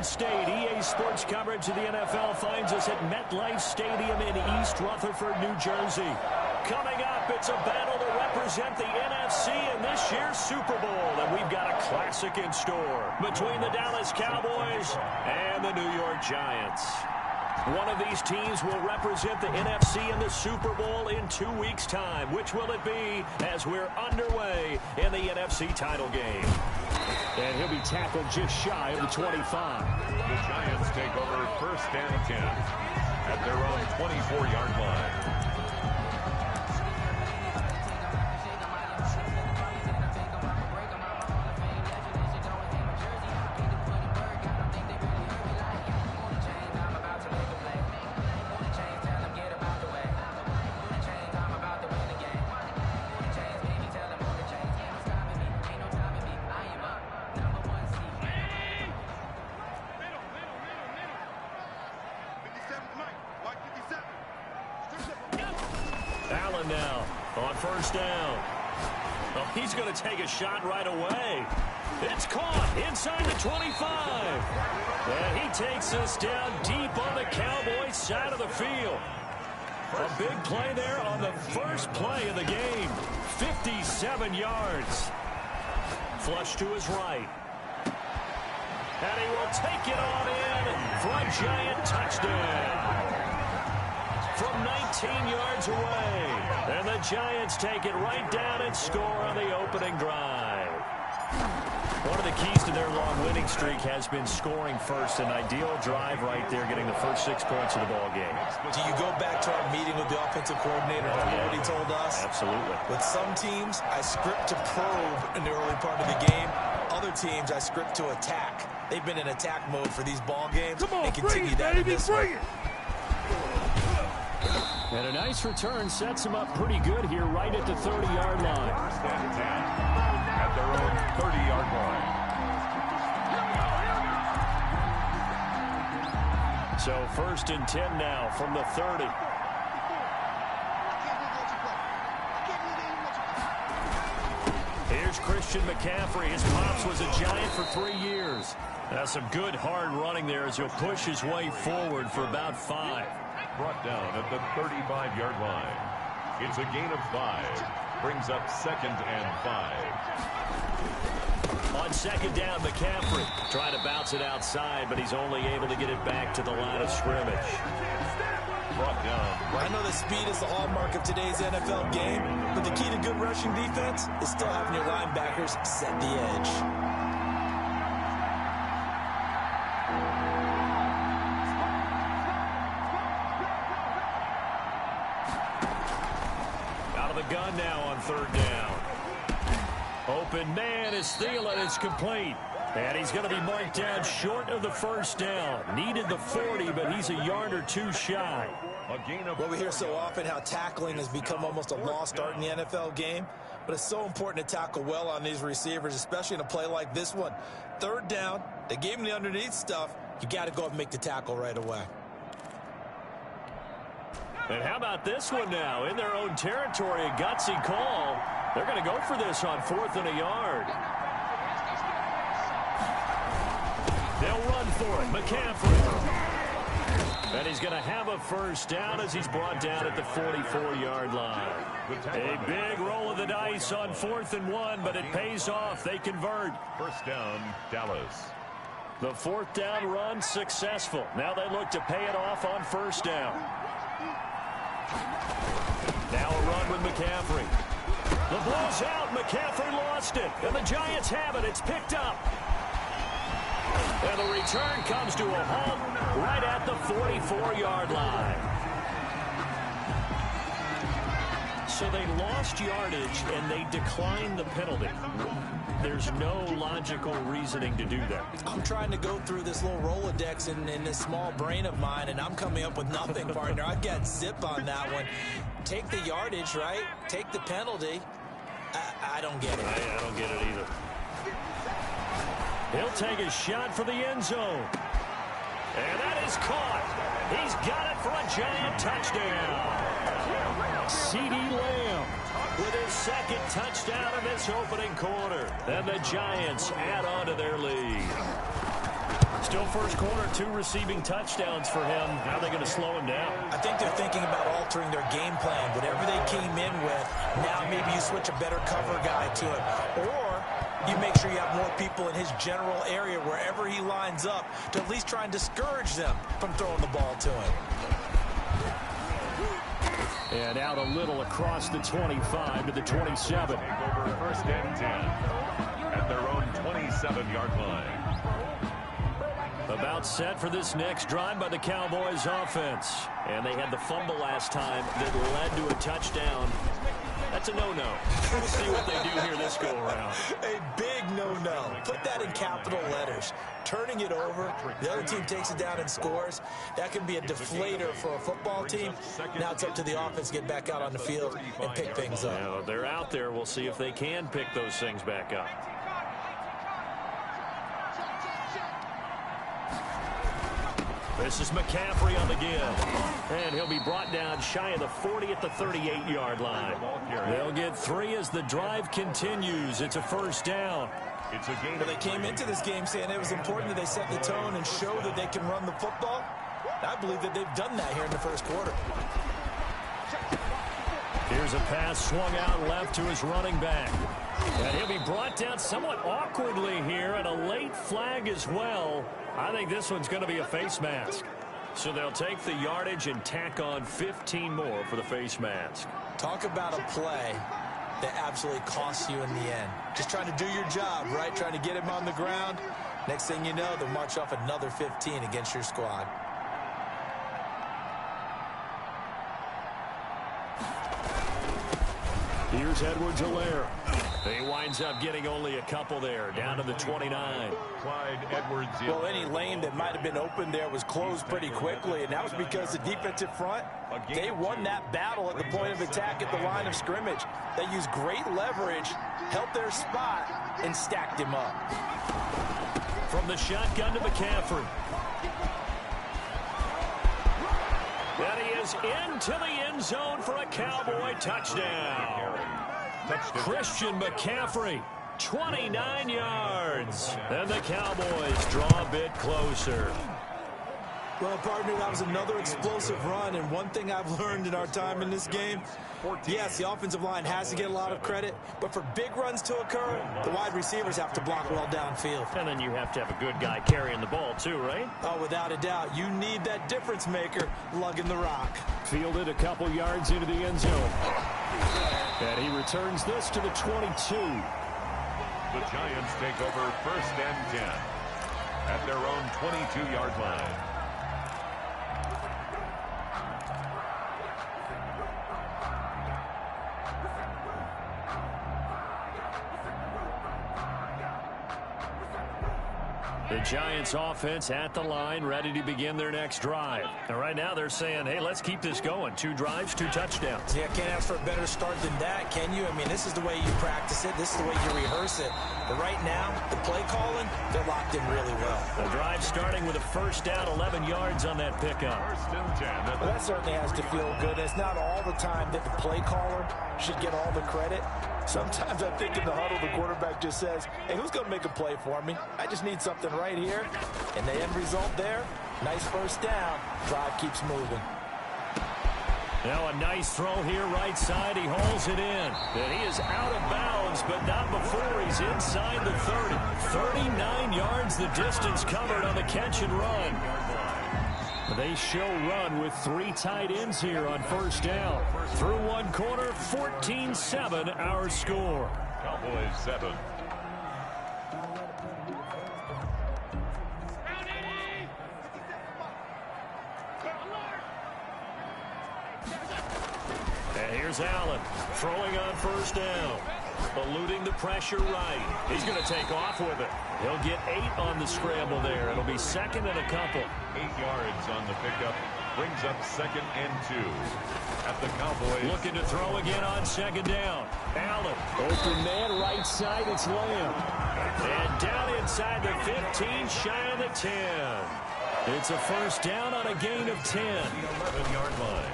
Garden State. EA Sports coverage of the NFL finds us at MetLife Stadium in East Rutherford, New Jersey. Coming up, it's a battle to represent the NFC in this year's Super Bowl. And we've got a classic in store between the Dallas Cowboys and the New York Giants. One of these teams will represent the NFC in the Super Bowl in 2 weeks' time. Which will it be as we're underway in the NFC title game? And he'll be tackled just shy of the 25. The Giants take over first and 10 at their own 24-yard line. Allen now on first down. Oh, he's going to take a shot right away. It's caught inside the 25. And he takes us down deep on the Cowboys side of the field. A big play there on the first play of the game. 57 yards. Flush to his right. And he will take it on in for a Giant touchdown. From 19 yards away. And the Giants take it right down and score on the opening drive. One of the keys to their long winning streak has been scoring first. An ideal drive right there, getting the first 6 points of the ball game. Do you go back to our meeting with the offensive coordinator? Remember what he told us? Absolutely. With some teams, I script to probe in the early part of the game. Other teams, I script to attack. They've been in attack mode for these ball games. Come on, and continue that in this one. And a nice return sets him up pretty good here right at the 30-yard line. First and 10 at their own 30-yard line. So first and 10 now from the 30. Here's Christian McCaffrey. His pops was a Giant for 3 years. That's some good hard running there as he'll push his way forward for about 5. Brought down at the 35-yard line. It's a gain of 5. Brings up 2nd and 5. On second down, McCaffrey trying to bounce it outside, but he's only able to get it back to the line of scrimmage. Brought down. I know the speed is the hallmark of today's NFL game, but the key to good rushing defense is still having your linebackers set the edge. Gun now on third down. Open man is Thielen. It's complete. And he's going to be marked down short of the first down. Needed the 40, but he's a yard or 2 shy. Well, we hear so often how tackling has become almost a lost art in the NFL game. But it's so important to tackle well on these receivers, especially in a play like this one. Third down, they gave him the underneath stuff. You got to go and make the tackle right away. And how about this one now? In their own territory, a gutsy call. They're going to go for this on 4th and a yard. They'll run for it. McCaffrey. And he's going to have a first down as he's brought down at the 44-yard line. A big roll of the dice on 4th and 1, but it pays off. They convert. First down, Dallas. The 4th down run successful. Now they look to pay it off on first down. Now a run with McCaffrey. The ball's out. McCaffrey lost it. And the Giants have it. It's picked up. And the return comes to a halt right at the 44-yard line. So they lost yardage, and they declined the penalty. There's no logical reasoning to do that. I'm trying to go through this little Rolodex in this small brain of mine, and I'm coming up with nothing, partner. I've got zip on that one. Take the yardage, right? Take the penalty. I don't get it. I don't get it either. He'll take a shot for the end zone. And that is caught. He's got it for a Giant touchdown. CeeDee Lamb with his 2nd touchdown in this opening quarter. And the Giants add on to their lead. Still first quarter, 2 receiving touchdowns for him. How are they going to slow him down? I think they're thinking about altering their game plan. Whatever they came in with, now maybe you switch a better cover guy to him. Or you make sure you have more people in his general area wherever he lines up to at least try and discourage them from throwing the ball to him. And out a little across the 25 to the 27. Over first and 10 at their own 27-yard line. About set for this next drive by the Cowboys offense. And they had the fumble last time that led to a touchdown. That's a no-no. We'll see what they do here this go-around. A big no-no. Put that in capital letters. Turning it over, the other team takes it down and scores. That can be a deflator for a football team. Now it's up to the offense to get back out on the field and pick things up. Now, they're out there. We'll see if they can pick those things back up. This is McCaffrey on the give. And he'll be brought down shy of the 40 at the 38-yard line. They'll get 3 as the drive continues. It's a first down. It's a game. Well, they came into this game saying it was important that they set the tone and show that they can run the football. I believe that they've done that here in the first quarter. Here's a pass swung out left to his running back. And he'll be brought down somewhat awkwardly here, and a late flag as well. I think this one's going to be a face mask. So they'll take the yardage and tack on 15 more for the face mask. Talk about a play that absolutely costs you in the end. Just trying to do your job, right? Trying to get him on the ground. Next thing you know, they'll march off another 15 against your squad. Here's Edwards-Helaire. He winds up getting only a couple there, down to the 29. Clyde Edwards. Well, any lane that might have been open there was closed pretty quickly, and that was because the defensive front, they won that battle at the point of attack at the line of scrimmage. They used great leverage, held their spot, and stacked him up. From the shotgun to McCaffrey. And he is into the end zone for a Cowboy touchdown. Christian McCaffrey, 29 yards. And the Cowboys draw a bit closer. Well, partner, that was another explosive run, and one thing I've learned in our time in this game, yes, the offensive line has to get a lot of credit, but for big runs to occur, the wide receivers have to block well downfield. And then you have to have a good guy carrying the ball too, right? Oh, without a doubt. You need that difference maker lugging the rock. Fielded a couple yards into the end zone. And he returns this to the 22. The Giants take over first and 10 at their own 22-yard line. The Giants offense at the line, ready to begin their next drive. And right now they're saying, hey, let's keep this going. 2 drives, 2 touchdowns. Yeah, can't ask for a better start than that, can you? I mean, this is the way you practice it. This is the way you rehearse it. But right now, the play calling, they're locked in really well. The drive starting with a first down, 11 yards on that pickup. First and 10. Well, that certainly has to feel good. It's not all the time that the play caller should get all the credit. Sometimes I think in the huddle, the quarterback just says, hey, who's going to make a play for me? I just need something right here. And the end result there, nice first down. Drive keeps moving. Now a nice throw here right side. He hauls it in. And he is out of bounds, but not before he's inside the 30. 39 yards the distance covered on the catch and run. They show run with 3 tight ends here on first down. Through one quarter, 14-7 our score. Cowboys 7. And here's Allen throwing on first down. Eluding the pressure right. He's going to take off with it. He'll get 8 on the scramble there. It'll be second and a couple. 8 yards on the pickup. Brings up second and 2 at the Cowboys. Looking to throw again on second down. Allen. Open man right side. It's Lamb. And down inside the 15, shy of the 10. It's a first down on a gain of 10. 11-yard line.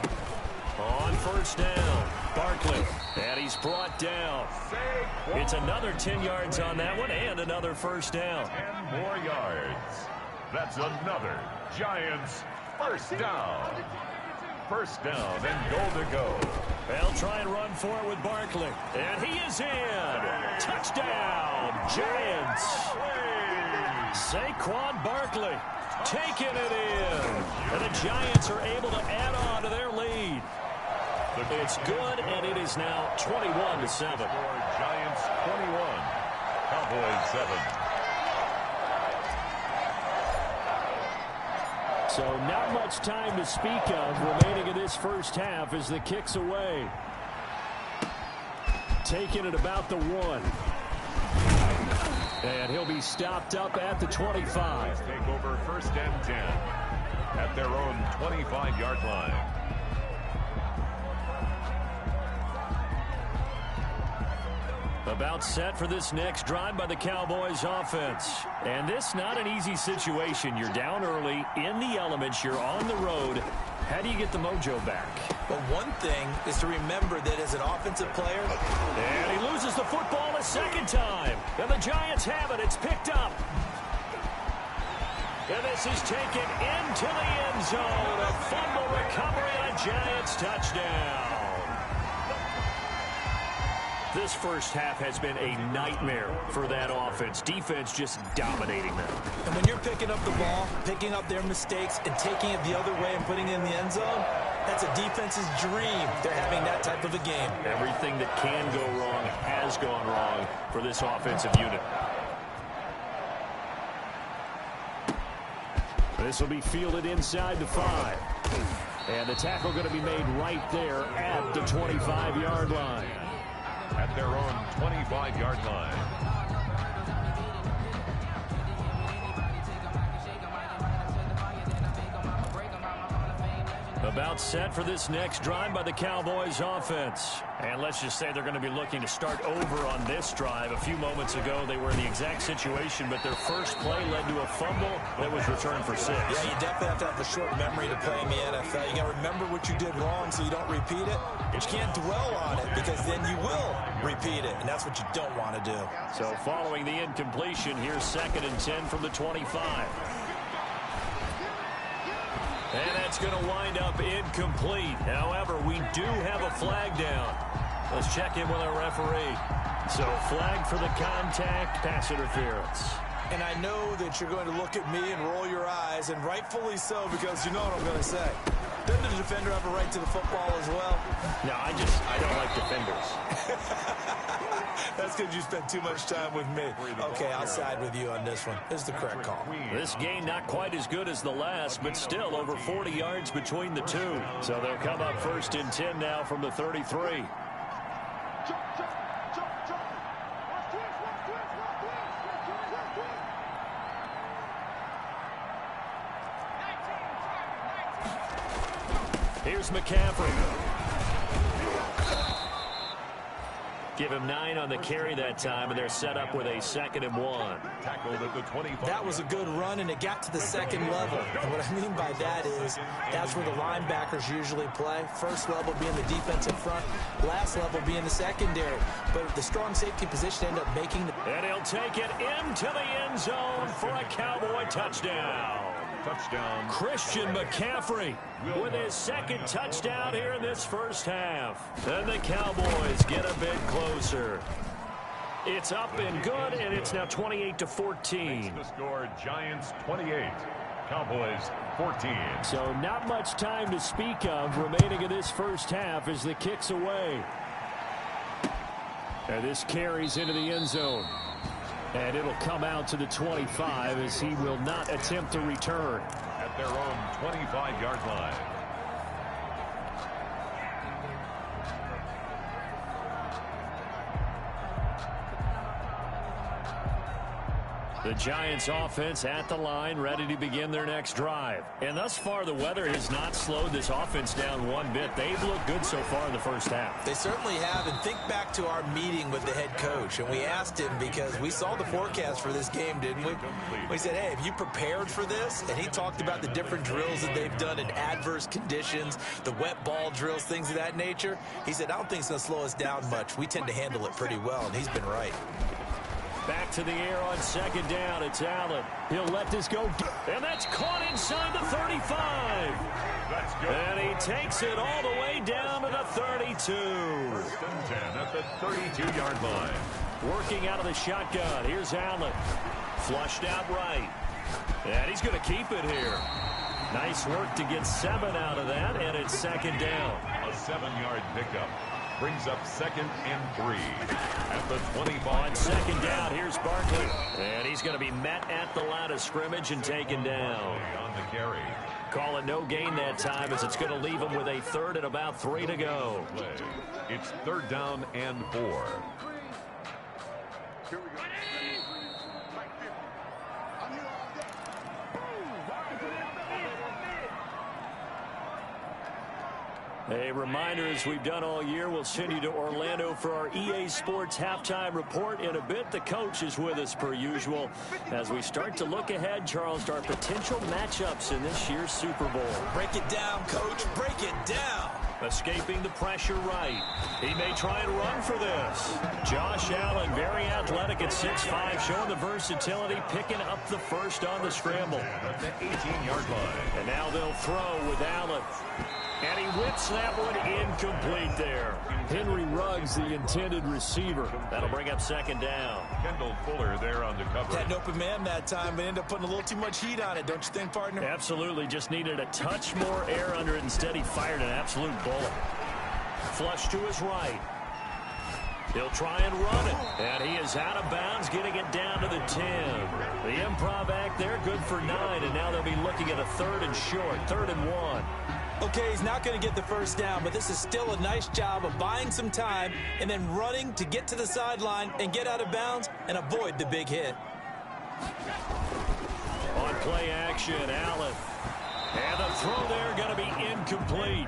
On first down, Barkley, and he's brought down. It's another 10 yards on that one and another first down. 10 more yards. That's another Giants first down. First down and goal to go. They'll try and run for it with Barkley. And he is in. Touchdown, Giants. Saquon Barkley taking it in. And the Giants are able to add on to their lead. It's good, and it is now 21-7. Giants 21, Cowboys 7. So not much time to speak of remaining in this first half as the kick's away. Taking it about the 1. And he'll be stopped up at the 25. Take over first and 10 at their own 25-yard line. About set for this next drive by the Cowboys offense. And this not an easy situation. You're down early, in the elements, you're on the road. How do you get the mojo back? Well, one thing is to remember that as an offensive player. And he loses the football a second time. And the Giants have it. It's picked up. And this is taken into the end zone. A fumble recovery and a Giants touchdown. This first half has been a nightmare for that offense. Defense just dominating them. And when you're picking up the ball, picking up their mistakes, and taking it the other way and putting it in the end zone, that's a defense's dream. They're having that type of a game. Everything that can go wrong has gone wrong for this offensive unit. This will be fielded inside the 5. And the tackle going to be made right there at the 25-yard line. At their own 25-yard line. About set for this next drive by the Cowboys offense. And let's just say they're going to be looking to start over on this drive. A few moments ago, they were in the exact situation, but their first play led to a fumble that was returned for 6. Yeah, you definitely have to have a short memory to play in the NFL. You got to remember what you did wrong so you don't repeat it. But you can't dwell on it because then you will repeat it, and that's what you don't want to do. So following the incompletion, here's 2nd and 10 from the 25. And that's going to wind up incomplete. However, we do have a flag down. Let's check in with our referee. So flag for the contact, pass interference. And I know that you're going to look at me and roll your eyes, and rightfully so, because you know what I'm going to say. Doesn't the defender have a right to the football as well? No, I don't like defenders. That's because you spent too much time with me. Okay, I'll side with you on this one. This is the correct call. This game not quite as good as the last, but still over 40 yards between the two. So they'll come up 1st and 10 now from the 33. Here's McCaffrey. Give him 9 on the carry that time, and they're set up with a 2nd and 1. Tackled at the 25. That was a good run, and it got to the 2nd level. And what I mean by that is that's where the linebackers usually play. First level being the defensive front, last level being the secondary. But the strong safety position ended up making the... And he'll take it into the end zone for a Cowboy touchdown. Touchdown. Christian McCaffrey with his 2nd touchdown here in this first half. And the Cowboys get a bit closer. It's up and good, and it's now 28-14. The score, Giants 28, Cowboys 14. So not much time to speak of remaining in this first half as the kick's away. And this carries into the end zone. And it'll come out to the 25 as he will not attempt to return. At their own 25-yard line. The Giants offense at the line, ready to begin their next drive. And thus far, the weather has not slowed this offense down one bit. They've looked good so far in the first half. They certainly have. And think back to our meeting with the head coach. And we asked him because we saw the forecast for this game, didn't we? We said, hey, have you prepared for this? And he talked about the different drills that they've done in adverse conditions, the wet ball drills, things of that nature. He said, I don't think it's going to slow us down much. We tend to handle it pretty well. And he's been right. Back to the air on second down. It's Allen. He'll let this go. And that's caught inside the 35. That's good. And he takes it all the way down to the 32. 10 at the 32-yard line. Working out of the shotgun. Here's Allen. Flushed out right. And he's going to keep it here. Nice work to get 7 out of that, and it's second down. A 7-yard pickup brings up 2nd and 3 at the 25. On second down, here's Barkley. And he's going to be met at the line of scrimmage and taken down. On the carry. Call it no gain that time, as it's going to leave him with a 3rd and about 3 to go. It's 3rd down and 4. A reminder, as we've done all year, we'll send you to Orlando for our EA Sports halftime report in a bit. The coach is with us per usual as we start to look ahead, Charles, to our potential matchups in this year's Super Bowl. Break it down, Coach. Break it down. Escaping the pressure right. He may try and run for this. Josh Allen, very athletic at 6'5", showing the versatility, picking up the first on the scramble. At the 18-yard line. And now they'll throw with Allen. And he whips that one incomplete there. Henry Ruggs, the intended receiver. That'll bring up second down. Kendall Fuller there on the cover. Had an open man that time, but ended up putting a little too much heat on it, don't you think, partner? Absolutely. Just needed a touch more air under it. Instead, he fired an absolute bullet. Flush to his right. He'll try and run it. And he is out of bounds, getting it down to the 10. The improv act there, good for 9. And now they'll be looking at a 3rd and short, 3rd and 1. Okay, he's not going to get the first down, but this is still a nice job of buying some time and then running to get to the sideline and get out of bounds and avoid the big hit. On play action, Allen. And the throw there going to be incomplete.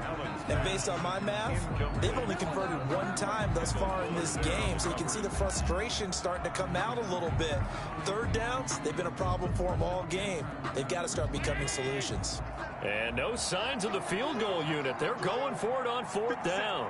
And based on my math, they've only converted 1 time thus far in this game, so you can see the frustration starting to come out a little bit. 3rd downs, they've been a problem for them all game. They've got to start becoming solutions. And no signs of the field goal unit. They're going for it on 4th down.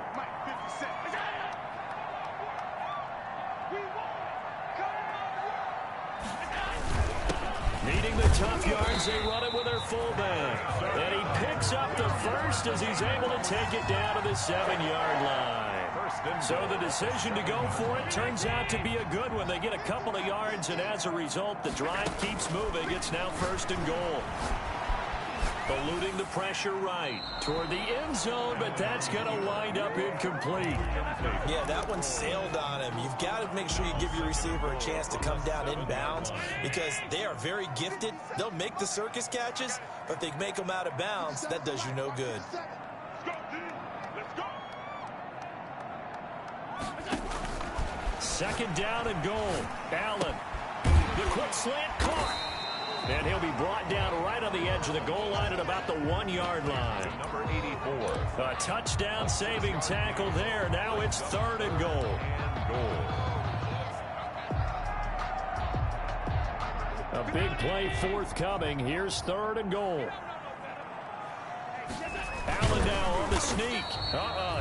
Needing the tough yards, they run it with their fullback. And he picks up the first as he's able to take it down to the 7-yard line. So the decision to go for it turns out to be a good one. They get a couple of yards, and as a result, the drive keeps moving. It's now 1st and goal. Eluding the pressure right toward the end zone, but that's going to wind up incomplete. Yeah, that one sailed on him. You've got to make sure you give your receiver a chance to come down inbounds because they are very gifted. They'll make the circus catches, but if they make them out of bounds, that does you no good. Second down and goal. Allen. The quick slant caught. And he'll be brought down right on the edge of the goal line at about the 1-yard line. Number 84. A touchdown saving tackle there. Now it's 3rd and goal. A big play forthcoming. Here's 3rd and goal. Allen now on the sneak.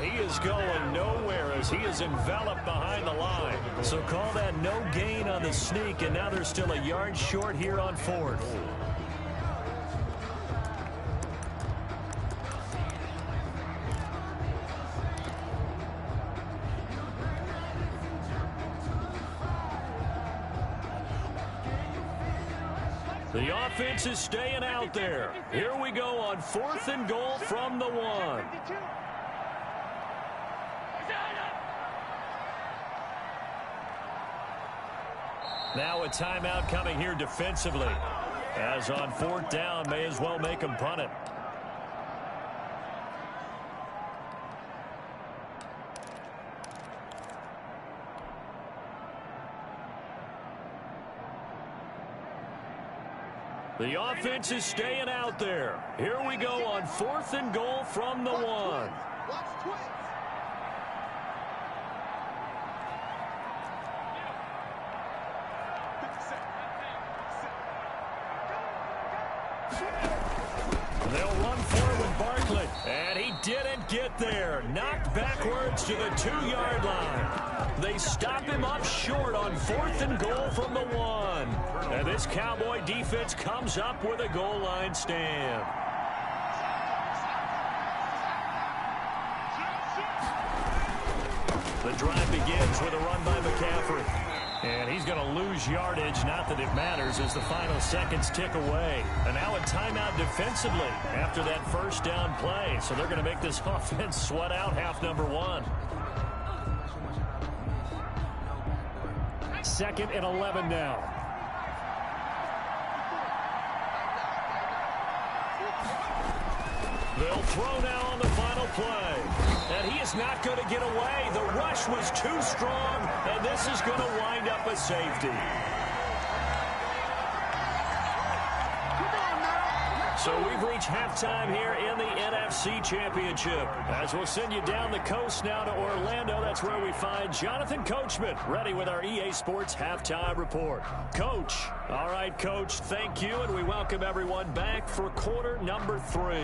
He is going nowhere as he is enveloped behind the line. So call that no gain on the sneak, and now they're still a yard short here on 4th. The offense is staying out there. Here we go on 4th and goal from the 1. Now a timeout coming here defensively. As on 4th down, may as well make them punt it. The offense is staying out there. Here we go on 4th and goal from the 1. They'll run forward Barkley. And he didn't get there. Knocked backwards to the 2-yard line. They stop him up short on 4th and goal from the 1. And this Cowboy defense comes up with a goal line stand. The drive begins with a run by McCaffrey. And he's going to lose yardage, not that it matters, as the final seconds tick away. And now a timeout defensively after that first down play. So they're going to make this offense sweat out half number 1. 2nd and 11 now. They'll throw now on the final play. And he is not going to get away. The rush was too strong, and this is going to wind up a safety. So we've reached halftime here in the NFC Championship. As we'll send you down the coast now to Orlando, that's where we find Jonathan Coachman ready with our EA Sports Halftime Report. Coach. All right, Coach, thank you, and we welcome everyone back for quarter number 3.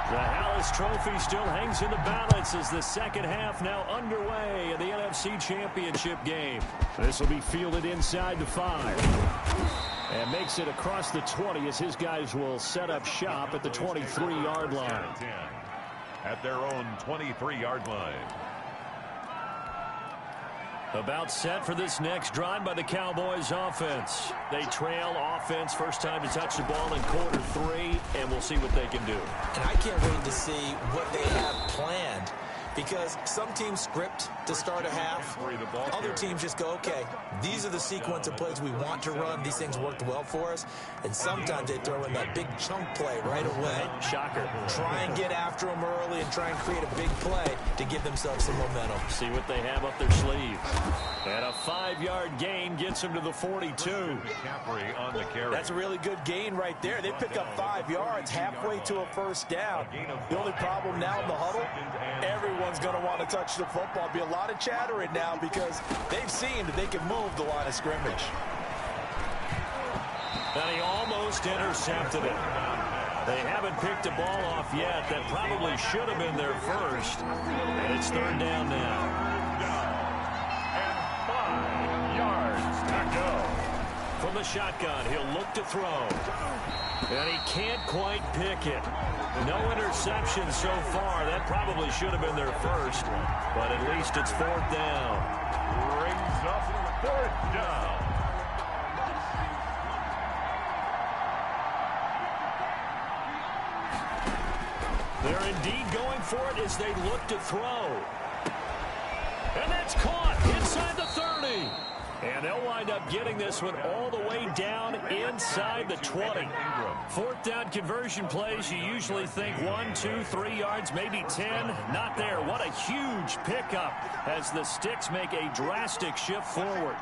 The Hallis Trophy still hangs in the balance as the second half now underway in the NFC Championship game. This will be fielded inside the 5. And makes it across the 20 as his guys will set up shop at the 23-yard line. At their own 23-yard line. About set for this next drive by the Cowboys offense. They trail offense, first time to touch the ball in quarter 3, and we'll see what they can do. And I can't wait to see what they have planned, because some teams script to start a half. Other teams just go, okay, these are the sequence of plays we want to run. These things worked well for us. And sometimes they throw in that big chunk play right away. Shocker. Try and get after them early and try and create a big play to give themselves some momentum. See what they have up their sleeve. And a 5-yard gain gets them to the 42. On the carry. That's a really good gain right there. They pick up 5 yards halfway to a first down. The only problem now in the huddle, everyone's going to want to touch the football. Be a lot of chattering now because they've seen that they can move the line of scrimmage. And he almost intercepted it. They haven't picked a ball off yet. That probably should have been their first. And it's 3rd down now. And 5 yards to go. From the shotgun, he'll look to throw. And he can't quite pick it. No interception so far. That probably should have been their first. But at least it's 4th down. Brings up 4th down. They're indeed going for it as they look to throw. And that's caught inside the 30. And they'll wind up getting this one all the way down inside the 20. 4th down conversion plays, you usually think 1, 2, 3 yards, maybe 10. Not there. What a huge pickup as the Sticks make a drastic shift forward.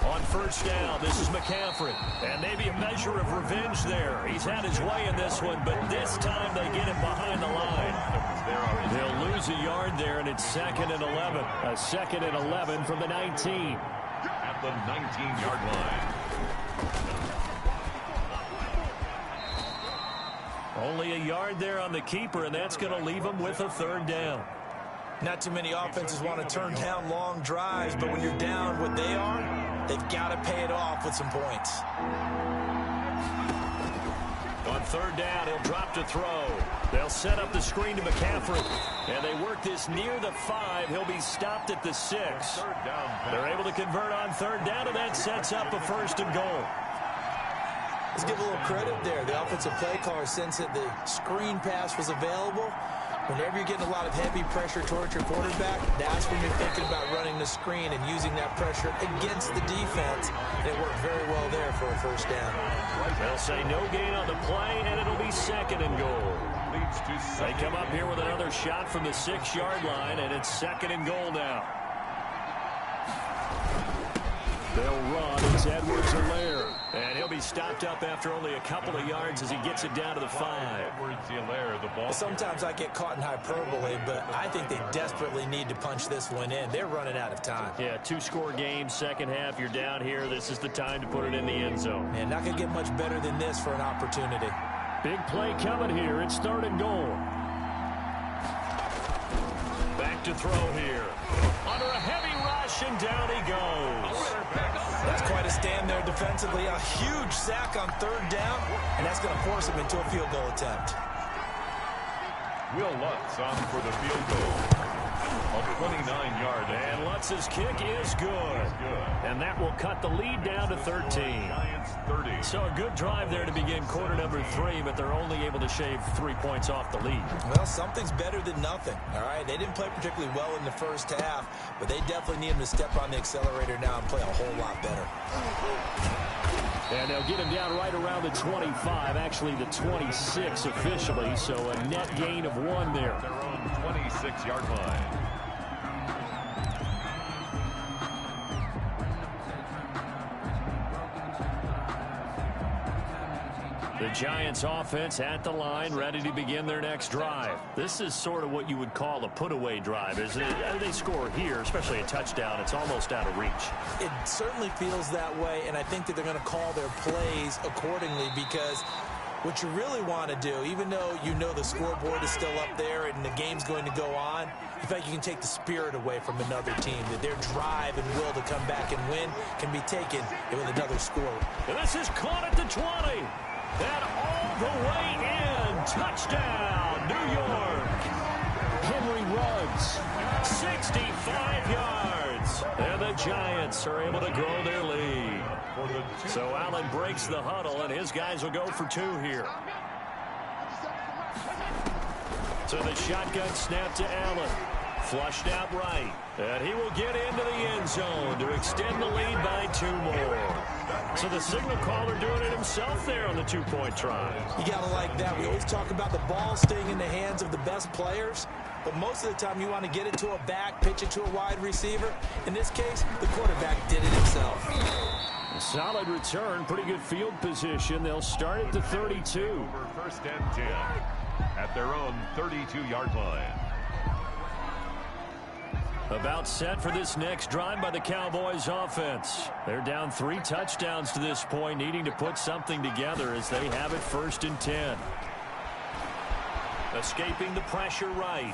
On first down, this is McCaffrey. And maybe a measure of revenge there. He's had his way in this one, but this time they get him behind the line. They'll lose a yard there, and it's 2nd and 11. A 2nd and 11 from the 19. At the 19-yard line. Only a yard there on the keeper, and that's going to leave them with a 3rd down. Not too many offenses want to turn down long drives, but when you're down what they are, they've got to pay it off with some points. On 3rd down, he'll drop to throw. They'll set up the screen to McCaffrey. And they work this near the 5. He'll be stopped at the 6. They're able to convert on 3rd down, and that sets up a 1st and goal. Let's give a little credit there. The offensive play caller, since that the screen pass was available, whenever you're getting a lot of heavy pressure towards your quarterback, that's when you're thinking about running the screen and using that pressure against the defense. And it worked very well there for a 1st down. They'll say no gain on the play, and it'll be 2nd and goal. They come up here with another shot from the 6-yard line, and it's 2nd and goal now. They'll run. It's Edwards-Helaire. And he'll be stopped up after only a couple of yards as he gets it down to the 5. Sometimes I get caught in hyperbole, but I think they desperately need to punch this one in. They're running out of time. Yeah, 2-score game, second half. You're down here. This is the time to put it in the end zone. And not going to get much better than this for an opportunity. Big play coming here. It's 3rd and goal. Back to throw here. Under a heavy rush, and down he goes. That's quite a stand there defensively. A huge sack on 3rd down, and that's going to force him into a field goal attempt. Will Lutz on for the field goal. A 29-yard. And Lutz's kick is good. And that will cut the lead down to 13. So a good drive there to begin quarter number 3, but they're only able to shave 3 points off the lead. Well, something's better than nothing, all right? They didn't play particularly well in the first half, but they definitely need him to step on the accelerator now and play a whole lot better. And they'll get him down right around the 25, actually the 26 officially, so a net gain of 1 there. Their own 26-yard line. The Giants offense at the line, ready to begin their next drive. This is sort of what you would call a put-away drive, isn't it? They score here, especially a touchdown. It's almost out of reach. It certainly feels that way, and I think that they're going to call their plays accordingly because what you really want to do, even though you know the scoreboard is still up there and the game's going to go on, in fact, you can take the spirit away from another team, that their drive and will to come back and win can be taken with another score. And this is caught at the 20. And all the way in. Touchdown, New York. Henry Ruggs, 65 yards. And the Giants are able to grow their lead. So Allen breaks the huddle, and his guys will go for 2 here. So the shotgun snap to Allen. Flushed out right. And he will get into the end zone to extend the lead by 2 more. So the signal caller doing it himself there on the 2-point try. You got to like that. We always talk about the ball staying in the hands of the best players, but most of the time you want to get it to a back, pitch it to a wide receiver. In this case, the quarterback did it himself. A solid return, pretty good field position. They'll start at the 32. 1st and 10 at their own 32-yard line. About set for this next drive by the Cowboys offense. They're down 3 touchdowns to this point, needing to put something together as they have it 1st and 10. Escaping the pressure right.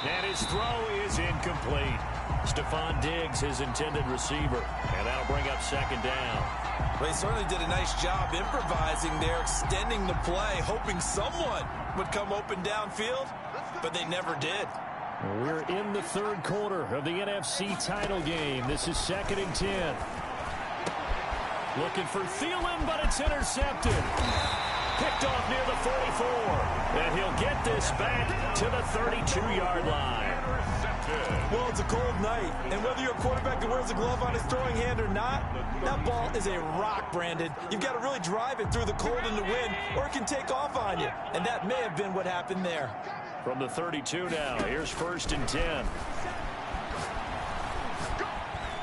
And his throw is incomplete. Stephon Diggs, his intended receiver. And that'll bring up 2nd down. Well, he certainly did a nice job improvising there, extending the play, hoping someone would come open downfield, but they never did. We're in the 3rd quarter of the NFC title game. This is 2nd and 10. Looking for Thielen, but it's intercepted. Picked off near the 44. And he'll get this back to the 32-yard line. Well, it's a cold night, and whether you're a quarterback that wears a glove on his throwing hand or not, that ball is a rock, Brandon. You've got to really drive it through the cold and the wind, or it can take off on you. And that may have been what happened there. From the 32 now, here's 1st and 10.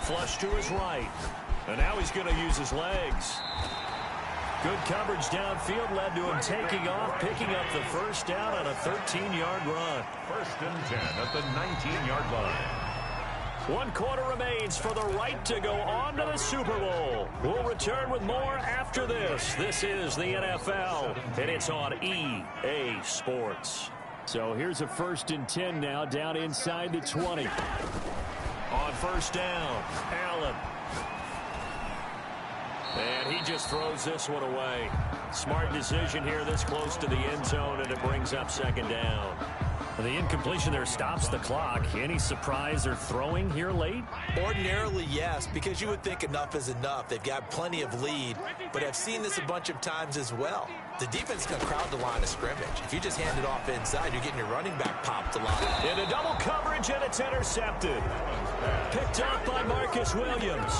Flush to his right. And now he's going to use his legs. Good coverage downfield led to him taking off, picking up the 1st down on a 13-yard run. 1st and 10 at the 19-yard line. 1 quarter remains for the right to go on to the Super Bowl. We'll return with more after this. This is the NFL, and it's on EA Sports. So here's a 1st and 10 now, down inside the 20. On 1st down, Allen. And he just throws this one away. Smart decision here this close to the end zone, and it brings up 2nd down. The incompletion there stops the clock. Any surprise they're throwing here late? Ordinarily, yes, because you would think enough is enough. They've got plenty of lead, but I've seen this a bunch of times as well. The defense is going to crowd the line of scrimmage. If you just hand it off inside, you're getting your running back popped a lot. In a double coverage, and it's intercepted. Picked up by Marcus Williams.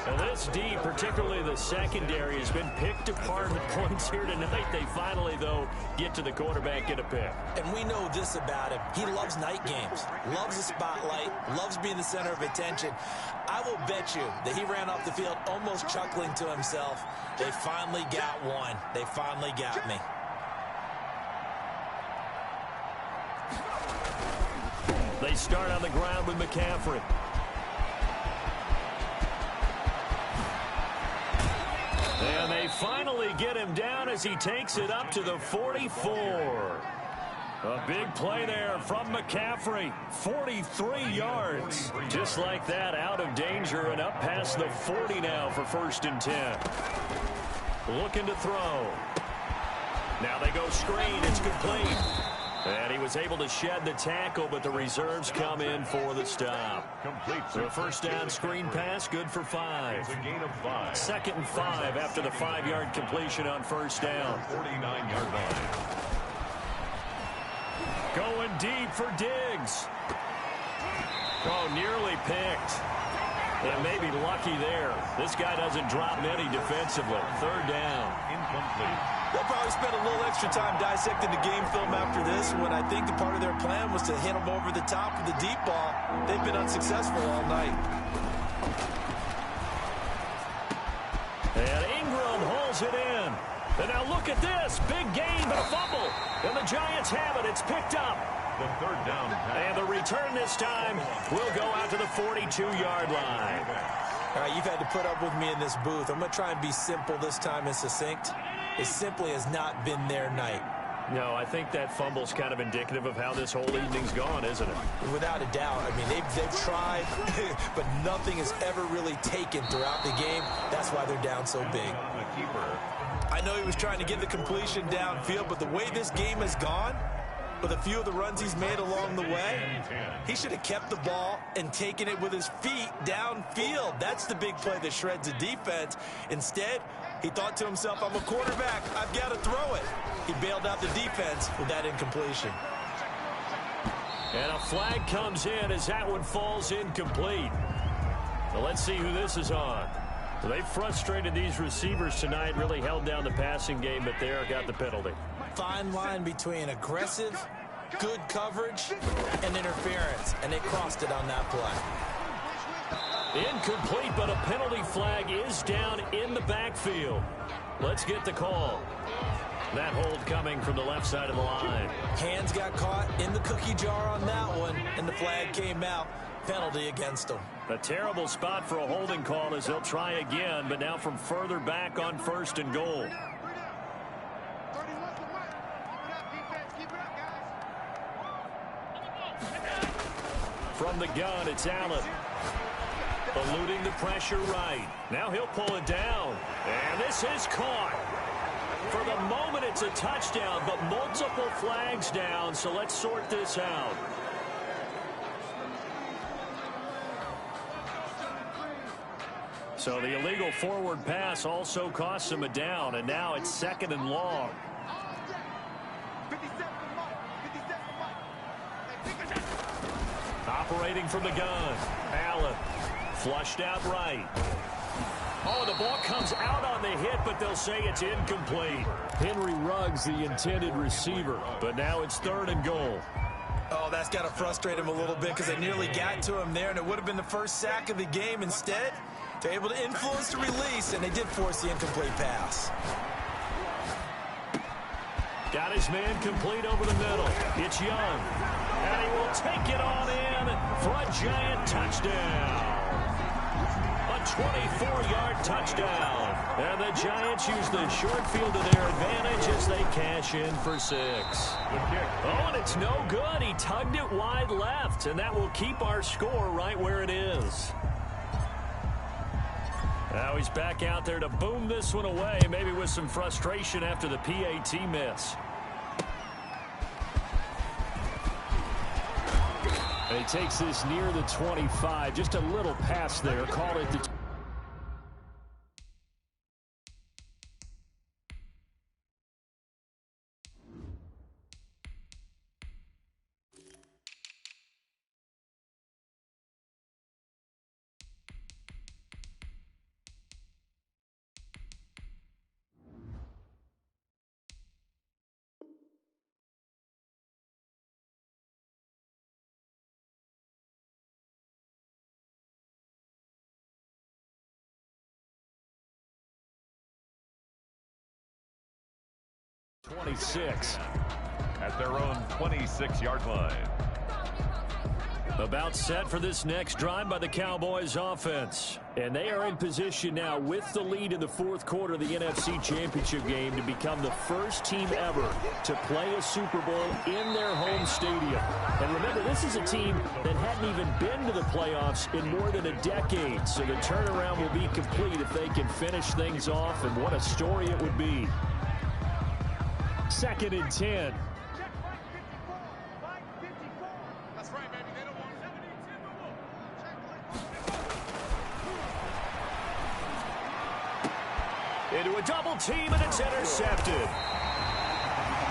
Now this D, particularly the secondary, has been picked apart at points here tonight. They finally, though, get to the quarterback, get a pick. And we know this about him. He loves night games, loves the spotlight, loves being the center of attention. I will bet you that he ran off the field almost chuckling to himself. They finally got one. They finally got me. They start on the ground with McCaffrey. And they finally get him down as he takes it up to the 44. A big play there from McCaffrey. 43 yards. Just like that, out of danger and up past the 40 now for 1st and 10. Looking to throw. Now they go screen. It's complete. And he was able to shed the tackle, but the reserves come in for the stop. So a 1st down screen pass, good for 5. 2nd and 5 after the 5-yard completion on 1st down. 49-yard line. Going deep for Diggs. Oh, nearly picked. And maybe lucky there. This guy doesn't drop many defensively. 3rd down. Incomplete. They'll probably spend a little extra time dissecting the game film after this one. I think the part of their plan was to hit them over the top with the deep ball. They've been unsuccessful all night. And Ingram hauls it in. And now look at this. Big gain, but a fumble. And the Giants have it. It's picked up. The 3rd down pass. And the return this time will go out to the 42-yard line. All right, you've had to put up with me in this booth. I'm going to try and be simple this time and succinct. It simply has not been their night. No, I think that fumble's kind of indicative of how this whole evening's gone, isn't it? Without a doubt. I mean, they've tried, but nothing has ever really taken throughout the game. That's why they're down so big. I know he was trying to get the completion downfield, but the way this game has gone, with a few of the runs he's made along the way, he should have kept the ball and taken it with his feet downfield. That's the big play that shreds the defense. Instead, he thought to himself, I'm a quarterback. I've got to throw it. He bailed out the defense with that incompletion. And a flag comes in as that one falls incomplete. So let's see who this is on. So they frustrated these receivers tonight, really held down the passing game, but there got the penalty. Fine line between aggressive, good coverage, and interference, and they crossed it on that play. Incomplete, but a penalty flag is down in the backfield. Let's get the call. That hold coming from the left side of the line. Hands got caught in the cookie jar on that one, and the flag came out. Penalty against them. A terrible spot for a holding call as they'll try again, but now from further back on 1st and goal. From the gun, it's Allen. Eluding the pressure right. Now he'll pull it down. And this is caught. For the moment, it's a touchdown, but multiple flags down, so let's sort this out. So the illegal forward pass also costs him a down, and now it's 2nd and long. Operating from the gun. Allen flushed out right. Oh, the ball comes out on the hit, but they'll say it's incomplete. Henry Ruggs, the intended receiver, but now it's 3rd and goal. Oh, that's got to frustrate him a little bit because they nearly got to him there, and it would have been the first sack of the game. Instead, they're able to influence the release, and they did force the incomplete pass. Got his man complete over the middle. It's Young. And he will take it on in for a Giant touchdown. A 24-yard touchdown. And the Giants use the short field to their advantage as they cash in for 6. Oh, and it's no good. He tugged it wide left, and that will keep our score right where it is. Now he's back out there to boom this one away, maybe with some frustration after the PAT miss. And he takes this near the 25. Just a little pass there. Call it the 26. At their own 26-yard line. About set for this next drive by the Cowboys offense. And they are in position now with the lead in the fourth quarter of the NFC Championship game to become the first team ever to play a Super Bowl in their home stadium. And remember, this is a team that hadn't even been to the playoffs in more than a decade. So the turnaround will be complete if they can finish things off, and what a story it would be. 2nd and 10. Into a double team, and it's intercepted.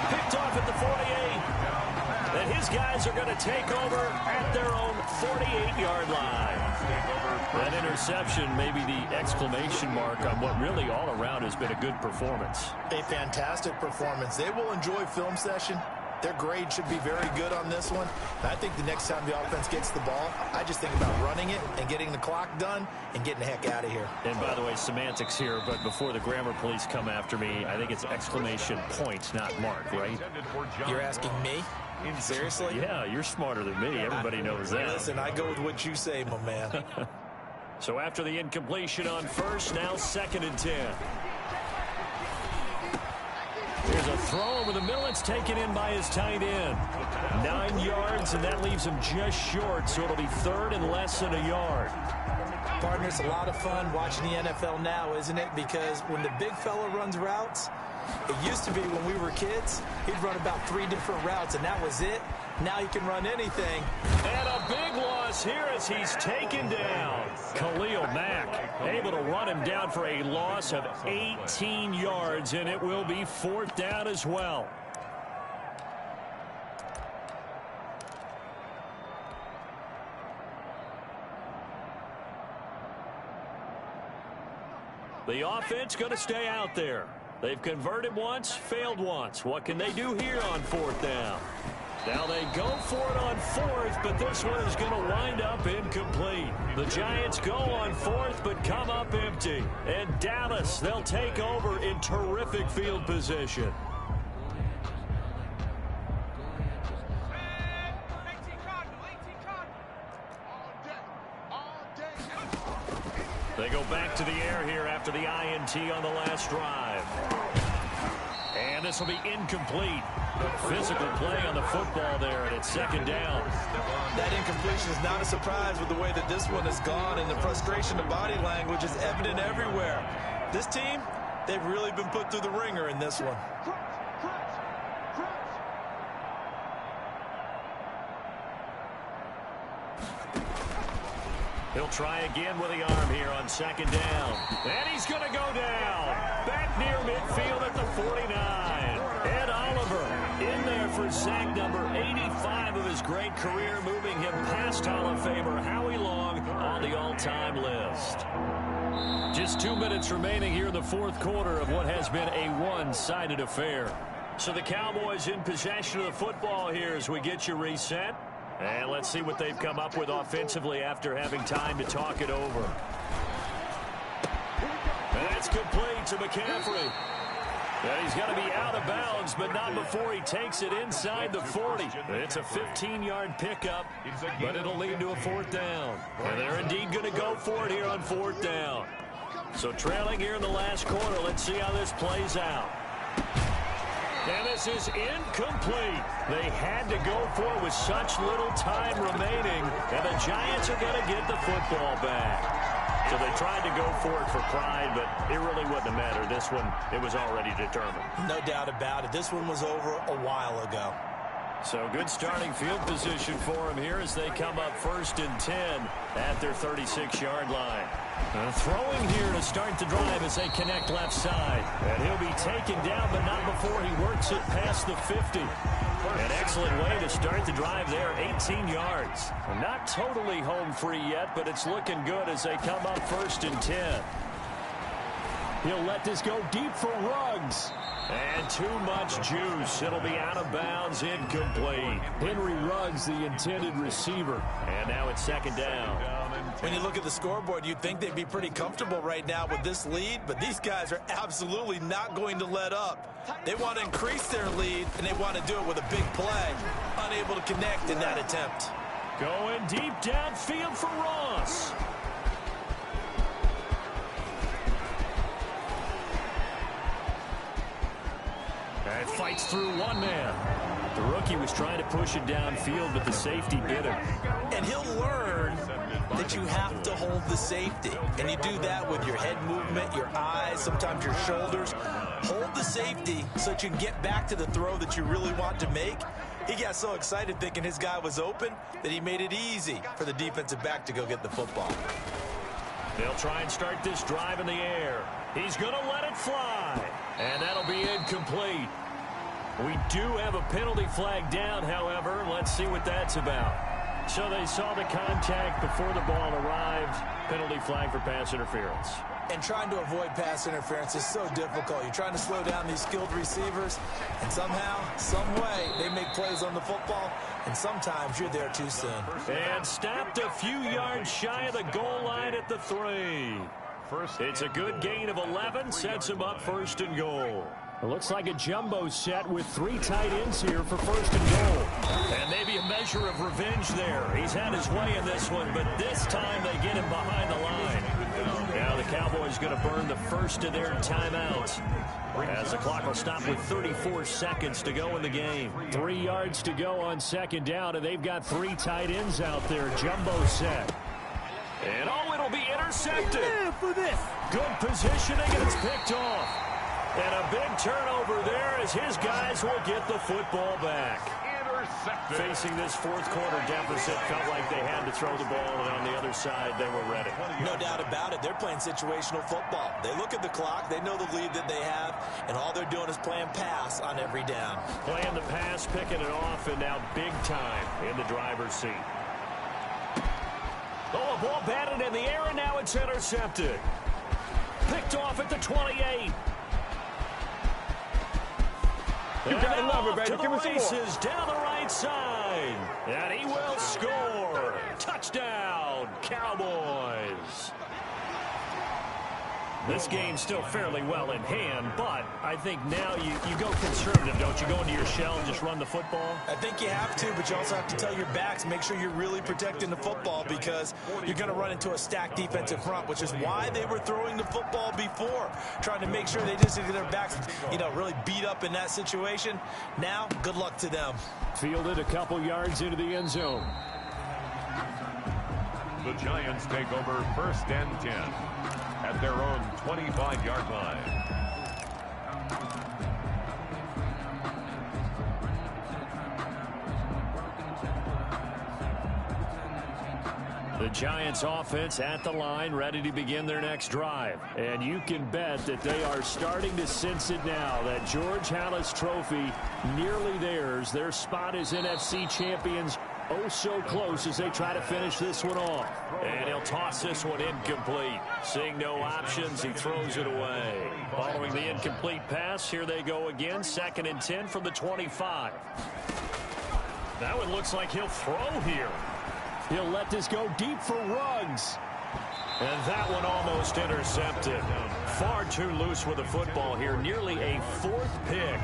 Picked off at the 48. And his guys are going to take over at their own 48-yard line. That interception may be the exclamation mark on what really all around has been a good performance. A fantastic performance. They will enjoy film session. Their grade should be very good on this one. And I think the next time the offense gets the ball, I just think about running it and getting the clock done and getting the heck out of here. And by the way, semantics here, but before the grammar police come after me, I think it's exclamation point, not mark, right? You're asking me? Seriously? Yeah, you're smarter than me. Everybody knows that. Listen, I go with what you say, my man. So after the incompletion on first, now 2nd and 10. Here's a throw over the middle. It's taken in by his tight end. 9 yards, and that leaves him just short, so it'll be 3rd and less than a yard. Partner, it's a lot of fun watching the NFL now, isn't it? Because when the big fella runs routes, it used to be when we were kids, he'd run about 3 different routes, and that was it. Now he can run anything. And a big loss here as he's taken down. Khalil Mack able to run him down for a loss of 18 yards, and it will be 4th down as well. The offense going to stay out there. They've converted once, failed once. What can they do here on 4th down? Now they go for it on 4th, but this one is going to wind up incomplete. The Giants go on 4th, but come up empty. And Dallas, they'll take over in terrific field position. They go back to the air here after the INT on the last drive. And this will be incomplete. Physical play on the football there, and it's 2nd down. That incompletion is not a surprise with the way that this one has gone, and the frustration of body language is evident everywhere. This team, they've really been put through the ringer in this one. He'll try again with the arm here on 2nd down. And he's going to go down. Back near midfield at the 49. Ed Oliver in there for sack number 85 of his great career, moving him past Hall of Famer Howie Long on the all-time list. Just 2 minutes remaining here in the fourth quarter of what has been a one-sided affair. So the Cowboys in possession of the football here as we get you reset. And let's see what they've come up with offensively after having time to talk it over. That's complete to McCaffrey. And he's got to be out of bounds, but not before he takes it inside the 40. It's a 15-yard pickup, but it'll lead to a 4th down. And they're indeed going to go for it here on 4th down. So trailing here in the last quarter, let's see how this plays out. And this is incomplete. They had to go for it with such little time remaining, and the Giants are going to get the football back. So they tried to go for it for pride, but it really wouldn't have mattered. This one, it was already determined. No doubt about it. This one was over a while ago. So good starting field position for him here as they come up 1st and 10 at their 36-yard line. Throwing here to start the drive as they connect left side. And he'll be taken down, but not before he works it past the 50. An excellent way to start the drive there, 18 yards. Not totally home free yet, but it's looking good as they come up 1st and 10. He'll let this go deep for Ruggs. And too much juice. It'll be out of bounds, incomplete. Henry Ruggs, the intended receiver. And now it's 2nd down. When you look at the scoreboard, you'd think they'd be pretty comfortable right now with this lead, but these guys are absolutely not going to let up. They want to increase their lead, and they want to do it with a big play. Unable to connect in that attempt. Going deep downfield for Ross. And fights through one man. The rookie was trying to push it downfield, but the safety bit him. And he'll learn that you have to hold the safety. And you do that with your head movement, your eyes, sometimes your shoulders. Hold the safety so that you can get back to the throw that you really want to make. He got so excited thinking his guy was open that he made it easy for the defensive back to go get the football. They'll try and start this drive in the air. He's going to let it fly. And that'll be incomplete. We do have a penalty flag down, however. Let's see what that's about. So they saw the contact before the ball arrived. Penalty flag for pass interference. And trying to avoid pass interference is so difficult. You're trying to slow down these skilled receivers, and somehow, some way, they make plays on the football, and sometimes you're there too soon. And stopped a few yards shy of the goal line at the 3. It's a good gain of 11, sets him up first and goal. It looks like a jumbo set with 3 tight ends here for first and goal. And maybe a measure of revenge there. He's had his way in this one, but this time they get him behind the line. Now the Cowboys going to burn the first of their timeouts, as the clock will stop with 34 seconds to go in the game. 3 yards to go on second down, and they've got 3 tight ends out there. Jumbo set. And it'll be intercepted. Good positioning, and it's picked off. And a big turnover there as his guys will get the football back. Intercepted. Facing this fourth quarter deficit, felt like they had to throw the ball, and on the other side, they were ready. No doubt about it. They're playing situational football. They look at the clock. They know the lead that they have, and all they're doing is playing pass on every down. Playing the pass, picking it off, and now big time in the driver's seat. Oh, a ball batted in the air, and now it's intercepted. Picked off at the 28. You gotta love it, baby. Give me some more. Down the right side. And he will score. Touchdown, Cowboys. This game's still fairly well in hand, but I think now you go conservative, don't you? Go into your shell and just run the football? I think you have to, but you also have to tell your backs, make sure you're really protecting the football, because you're going to run into a stacked defensive front, which is why they were throwing the football before, trying to make sure they just get their backs, really beat up in that situation. Now, good luck to them. Fielded a couple yards into the end zone. The Giants take over first and 10 at their own 25-yard line. The Giants offense at the line, ready to begin their next drive. And you can bet that they are starting to sense it now. That George Halas trophy, nearly theirs. Their spot as NFC champions, oh so close as they try to finish this one off. And he'll toss this one incomplete. Seeing no options, he throws it away. Following the incomplete pass, here they go again. 2nd and 10 from the 25. That one looks like he'll throw here. He'll let this go deep for Ruggs. And that one almost intercepted. Far too loose with the football here. Nearly a 4th pick.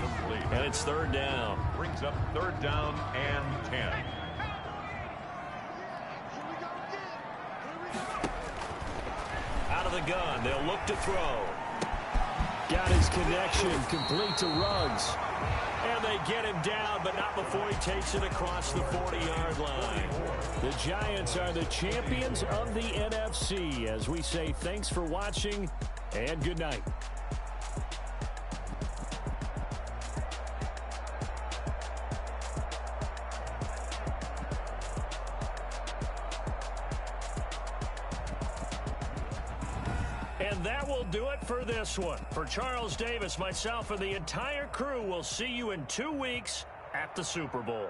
And it's 3rd down. Brings up 3rd down and 10. Out of the gun, they'll look to throw. Got his connection, complete to Ruggs. And they get him down, but not before he takes it across the 40-yard line. The Giants are the champions of the NFC. As we say, thanks for watching, and good night. And that will do it for this one. For Charles Davis, myself, and the entire crew, we'll see you in 2 weeks at the Super Bowl.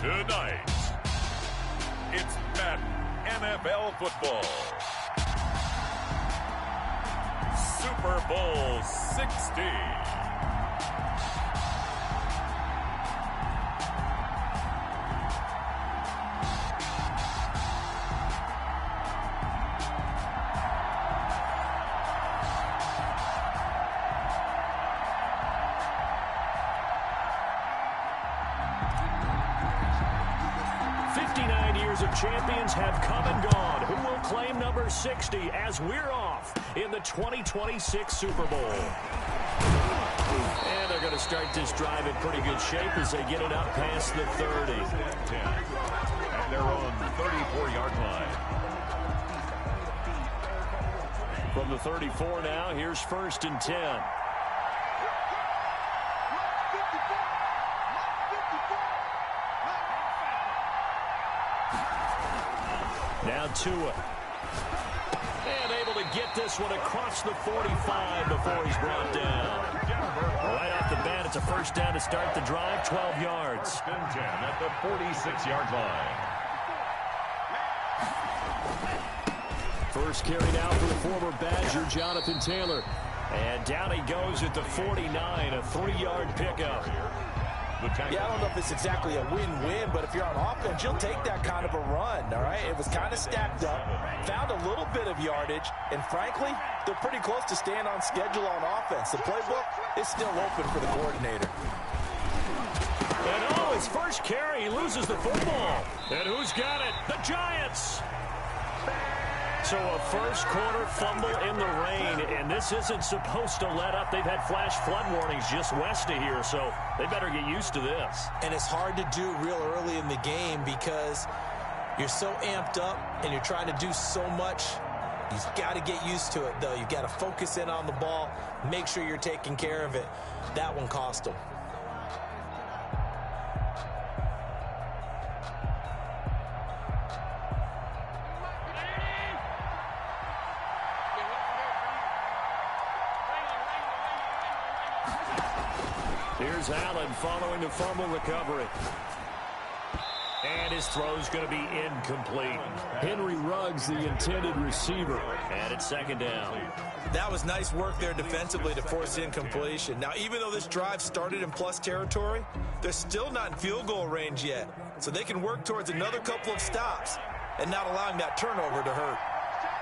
Tonight, it's Madden NFL football. Super Bowl 60. 59 years of champions have come and gone. Who will claim number 60 as we're off in the 2026 Super Bowl? And they're going to start this drive in pretty good shape as they get it up past the 30. At their own 34-yard line. From the 34 now, here's 1st and 10. Now Tua. And able to get this one across the 45 before he's brought down. Right off the bat, it's a 1st down to start the drive, 12 yards. 1st and 10 at the 46-yard line. First carry now for the former Badger, Jonathan Taylor. And down he goes at the 49, a 3-yard pickup. Yeah, I don't know if it's exactly a win-win, but if you're on offense, you'll take that kind of a run, all right? It was kind of stacked up, found a little bit of yardage, and frankly, they're pretty close to staying on schedule on offense. The playbook is still open for the coordinator. And his first carry, he loses the football. And who's got it? The Giants! So a first-quarter fumble in the rain, and this isn't supposed to let up. They've had flash flood warnings just west of here, so they better get used to this. And it's hard to do real early in the game because you're so amped up and you're trying to do so much. You've got to get used to it, though. You've got to focus in on the ball, make sure you're taking care of it. That one cost them. Here's Allen following the fumble recovery. And his throw's going to be incomplete. Henry Ruggs, the intended receiver. And it's 2nd down. That was nice work there defensively to force incompletion. Now, even though this drive started in plus territory, they're still not in field goal range yet. So they can work towards another couple of stops and not allowing that turnover to hurt.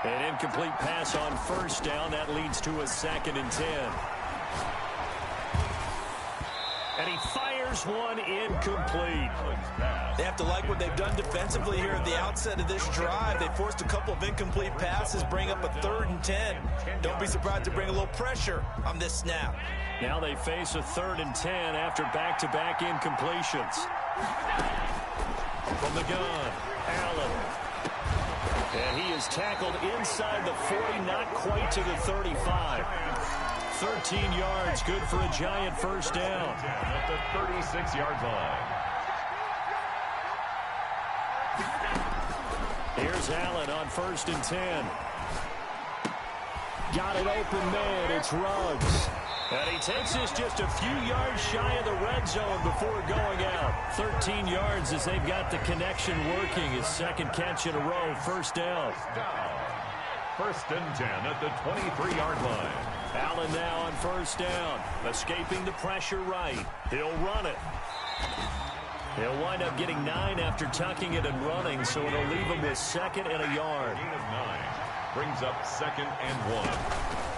An incomplete pass on 1st down. That leads to a 2nd and 10. And he fires one incomplete. They have to like what they've done defensively here at the outset of this drive. They forced a couple of incomplete passes, bring up a 3rd and 10. Don't be surprised to bring a little pressure on this snap. Now they face a 3rd and 10 after back-to-back incompletions. From the gun, Allen. And he is tackled inside the 40, not quite to the 35. 13 yards, good for a Giant 1st down. At the 36-yard line. Here's Allen on 1st and 10. Got it open man, it's Ruggs. And he takes this just a few yards shy of the red zone before going out. 13 yards as they've got the connection working. His 2nd catch in a row, 1st down. 1st and 10 at the 23-yard line. Allen now on 1st down, escaping the pressure right. He'll run it. He'll wind up getting 9 after tucking it and running, so it'll leave him with 2nd and a yard. Gain of 9 brings up 2nd and 1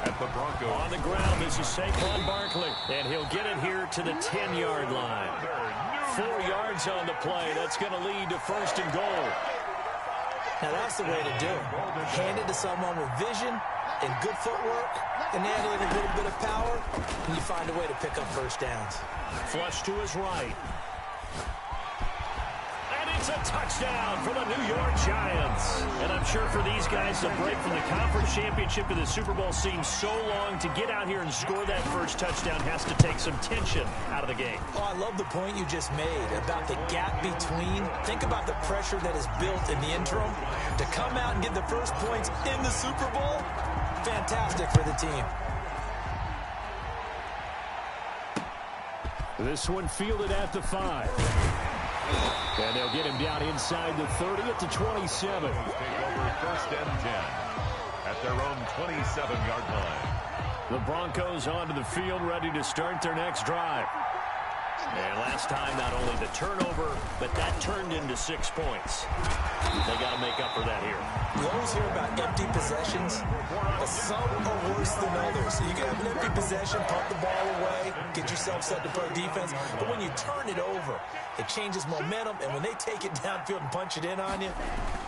at the Broncos. On the ground, this is Saquon Barkley, and he'll get it here to the 10-yard line. 4 yards on the play. That's going to lead to 1st and goal. Now that's the way to do it. Hand it to someone with vision and good footwork and handling a little bit of power, and you find a way to pick up 1st downs. Flush to his right. And it's a touchdown for the New York Giants. And I'm sure for these guys, the break from the conference championship to the Super Bowl seems so long. To get out here and score that 1st touchdown has to take some tension out of the game. Oh, I love the point you just made about the gap between. Think about the pressure that is built in the interim. To come out and get the 1st points in the Super Bowl, fantastic for the team. This one fielded at the 5. And they'll get him down inside the 30 at the 27. Take over first and 10 at their own 27-yard line. The Broncos onto the field, ready to start their next drive. And last time, not only the turnover, but that turned into 6 points. They got to make up for that here. You always hear about empty possessions, but some are worse than others. You can have an empty possession, pump the ball away, get yourself set to play defense. But when you turn it over, it changes momentum. And when they take it downfield and punch it in on you,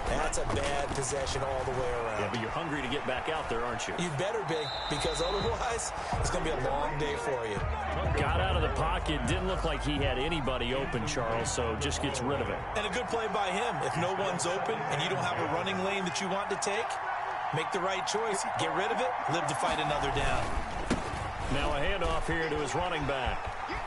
that's a bad possession all the way around. Yeah, but you're hungry to get back out there, aren't you? You better be, because otherwise, it's going to be a long day for you. Got out of the pocket. Didn't look like he had anybody open, Charles, so just gets rid of it. And a good play by him. If no one's open and you don't have a running lane that you want to take, make the right choice. Get rid of it, live to fight another down. Now a handoff here to his running back.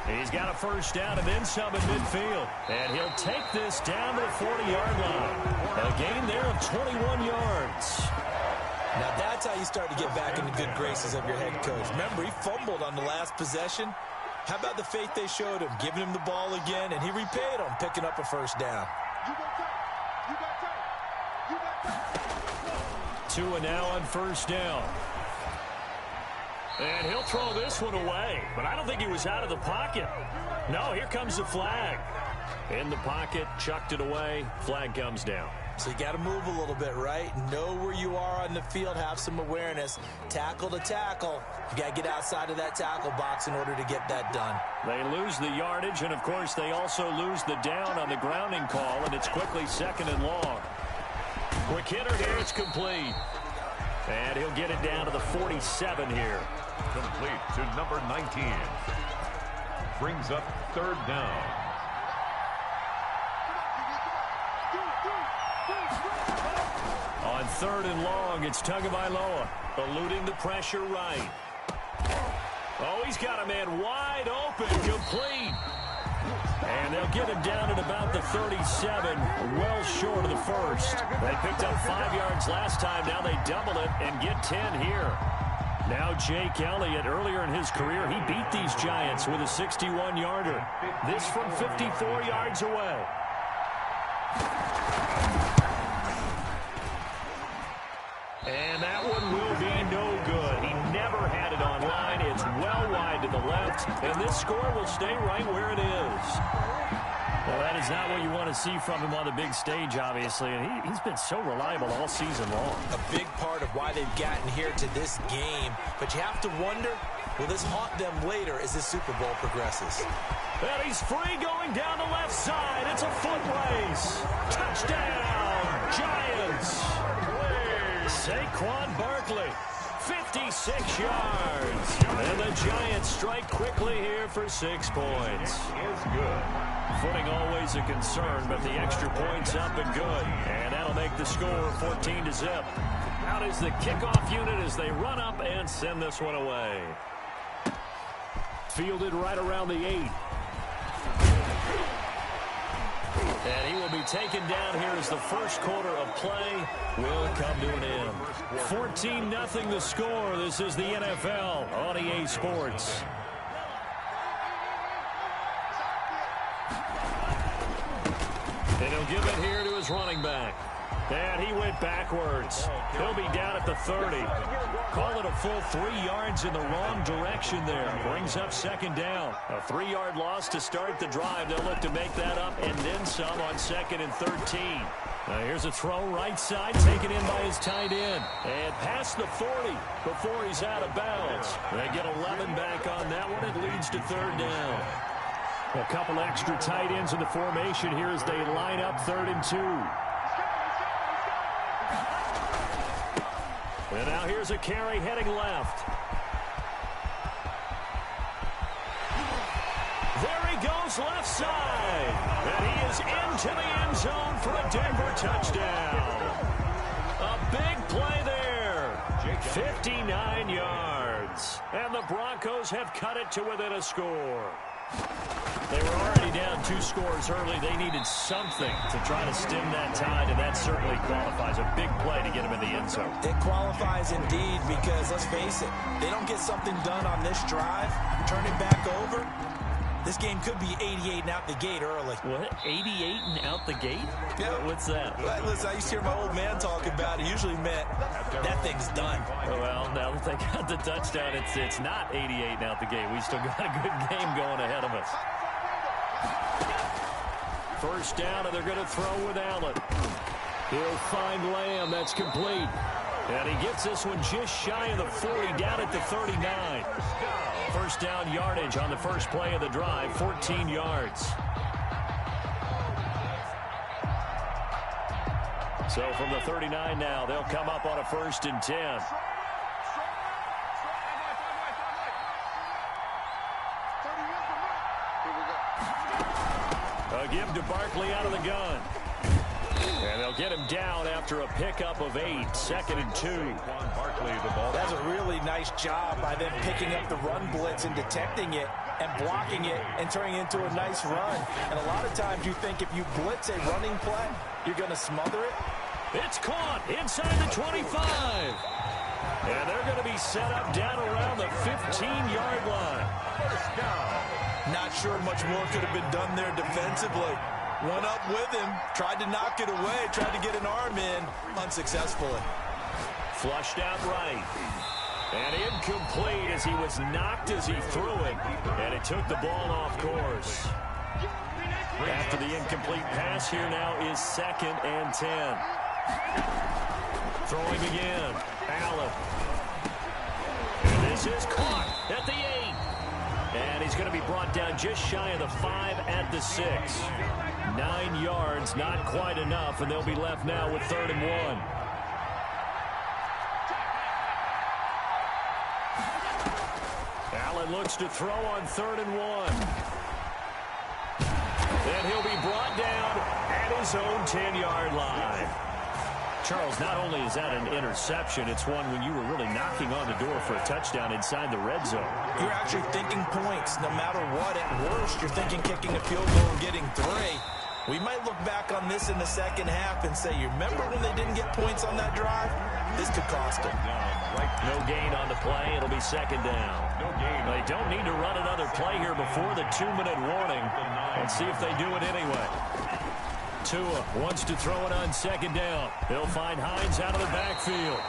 He's got a first down and then some in midfield. And he'll take this down to the 40-yard line. A gain there of 21 yards. Now that's how you start to get back in the good graces of your head coach. Remember, he fumbled on the last possession. How about the faith they showed him, giving him the ball again, and he repaid them, picking up a first down. Tua now on first down. And he'll throw this one away, but I don't think he was out of the pocket. No, here comes the flag. In the pocket, chucked it away, flag comes down. So you got to move a little bit, right? Know where you are on the field, have some awareness. Tackle to tackle. You got to get outside of that tackle box in order to get that done. They lose the yardage, and, of course, they also lose the down on the grounding call, and it's quickly 2nd and long. Quick hitter here, it's complete. And he'll get it down to the 47 here. Complete to number 19. Brings up 3rd down. On 3rd and long, it's Tagovailoa, eluding the pressure right. Oh, he's got a man wide open, complete. And they'll get him down at about the 37, well short of the first. They picked up 5 yards last time. Now they double it and get 10 here. Now Jake Elliott, earlier in his career, he beat these Giants with a 61-yarder. This from 54 yards away. And that one will be no good. He never had it on line. It's well wide to the left, and this score will stay right where it is. Well, that is not what you want to see from him on the big stage, obviously, and he's been so reliable all season long. A big part of why they've gotten here to this game, but you have to wonder, will this haunt them later as this Super Bowl progresses? And he's free going down the left side. It's a foot race. Touchdown, Giants. Saquon Barkley, 56 yards. And the Giants strike quickly here for 6 points. Is good. Footing always a concern, but the extra point's up and good. And that'll make the score 14-0. Out is the kickoff unit as they run up and send this one away. Fielded right around the 8. And he will be taken down here as the first quarter of play will come to an end. 14-0 the score. This is the NFL on EA Sports. And he'll give it here to his running back. And he went backwards. He'll be down at the 30. Call it a full 3 yards in the wrong direction there. Brings up 2nd down. A 3-yard loss to start the drive. They'll look to make that up and then some on 2nd and 13. Now here's a throw right side, taken in by his tight end. And past the 40 before he's out of bounds. They get 11 back on that one. It leads to 3rd down. A couple extra tight ends in the formation here as they line up 3rd and 2. And now here's a carry heading left. There he goes left side. And he is into the end zone for a Denver touchdown. A big play there. 59 yards. And the Broncos have cut it to within a score. They were already down 2 scores early. They needed something to try to stem that tide, and that certainly qualifies. A big play to get him in the end zone. It qualifies indeed because, let's face it, they don't get something done on this drive, turn it back over, This game could be 88 and out the gate early. What? 88 and out the gate? Yeah. What's that? Listen, I used to hear my old man talk about it. Usually meant that thing's done. Well, now that they got the touchdown, it's not 88 and out the gate. We still got a good game going ahead of us. First down, and they're going to throw with Allen. He'll find Lamb. That's complete. And he gets this one just shy of the 40, down at the 39. First down yardage on the first play of the drive, 14 yards. So from the 39 now, they'll come up on a 1st and 10. A give to Barkley out of the gun. And they'll get him down after a pickup of 8, 2nd and 2. That's a really nice job by them picking up the run blitz and detecting it and blocking it and turning it into a nice run. And a lot of times you think if you blitz a running play, you're going to smother it. It's caught inside the 25. And they're going to be set up down around the 15-yard line. Not sure much more could have been done there defensively. Went up with him, tried to knock it away, tried to get an arm in, unsuccessfully. Flushed out right. And incomplete as he was knocked as he threw it. And it took the ball off course. After the incomplete pass, here now is 2nd and 10. Throwing again. Allen. And this is caught at the 8. And he's going to be brought down just shy of the 5 at the 6. 9 yards, not quite enough, and they'll be left now with 3rd and 1. Allen looks to throw on 3rd and 1. And he'll be brought down at his own 10-yard line. Charles, not only is that an interception, it's one when you were really knocking on the door for a touchdown inside the red zone. You're actually thinking points no matter what. At worst, you're thinking kicking a field goal and getting 3. We might look back on this in the second half and say, you remember when they didn't get points on that drive? This could cost them. No gain on the play. It'll be 2nd down. They don't need to run another play here before the 2-minute warning. Let's see if they do it anyway. Tua wants to throw it on 2nd down. He'll find Hines out of the backfield.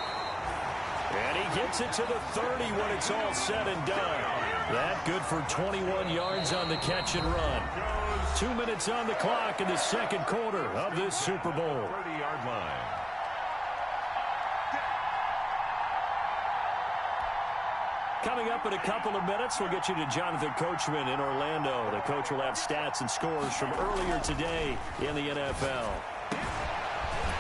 And he gets it to the 30 when it's all said and done. That good for 21 yards on the catch and run. 2 minutes on the clock in the 2nd quarter of this Super Bowl. 30-yard line. Coming up in a couple of minutes, we'll get you to Jonathan Coachman in Orlando. The coach will have stats and scores from earlier today in the NFL.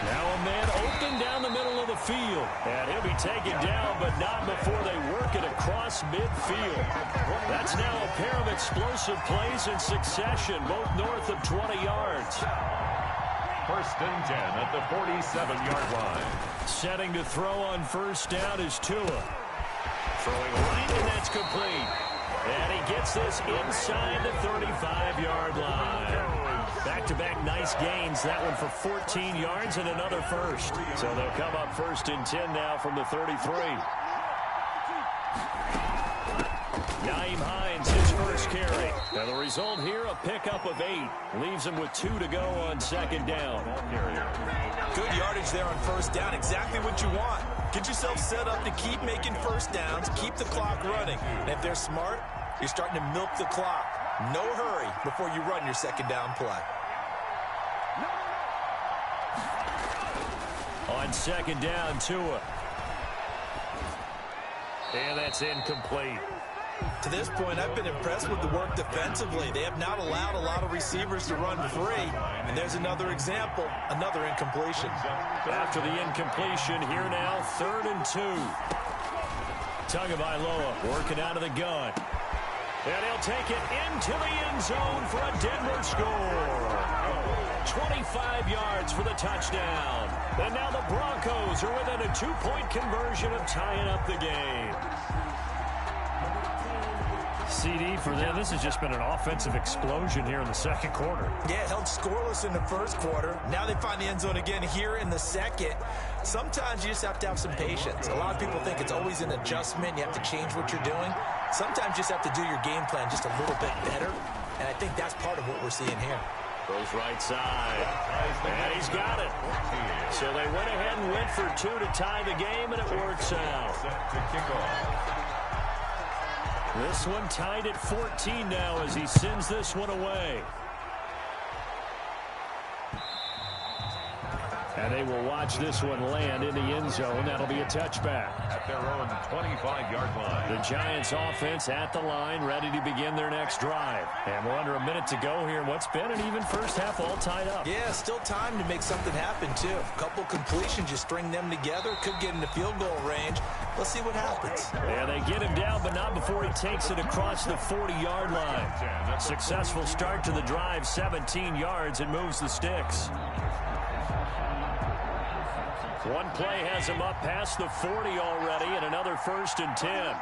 Now a man open down the middle of the field. And he'll be taken down, but not before they work it across midfield. That's now a pair of explosive plays in succession, both north of 20 yards. 1st and 10 at the 47-yard line. Setting to throw on 1st down is Tua. Throwing right, and that's complete. And he gets this inside the 35-yard line. Back-to-back nice gains. That one for 14 yards and another first. So they'll come up 1st and 10 now from the 33. Nyheim Hines, his first carry. Now the result here, a pickup of 8. Leaves him with 2 to go on 2nd down. Good yardage there on 1st down. Exactly what you want. Get yourself set up to keep making 1st downs, keep the clock running. And if they're smart, you're starting to milk the clock. No hurry before you run your 2nd down play. On 2nd down, Tua. And that's incomplete. To this point, I've been impressed with the work defensively. They have not allowed a lot of receivers to run free. And there's another example, another incompletion. After the incompletion, here now, 3rd and 2. Tagovailoa working out of the gun. And he'll take it into the end zone for a Denver score. 25 yards for the touchdown. And now the Broncos are within a 2-point conversion of tying up the game. CD for them, this has just been an offensive explosion here in the 2nd quarter. Yeah, held scoreless in the 1st quarter. Now they find the end zone again here in the 2nd. Sometimes you just have to have some patience. A lot of people think it's always an adjustment. You have to change what you're doing. Sometimes you just have to do your game plan just a little bit better. and I think that's part of what we're seeing here. Goes right side, and he's got it. So they went ahead and went for 2 to tie the game, and it works out. This one tied at 14 now as he sends this one away. And they will watch this one land in the end zone. That'll be a touchback. At their own 25-yard line. The Giants offense at the line, ready to begin their next drive. And we're under a minute to go here in what's been an even first half, all tied up. Yeah, still time to make something happen, too. A couple completions, you string them together, could get into field goal range. Let's see what happens. Yeah, they get him down, but not before he takes it across the 40-yard line. Successful start to the drive, 17 yards, and moves the sticks. One play has him up past the 40 already, and another 1st and 10.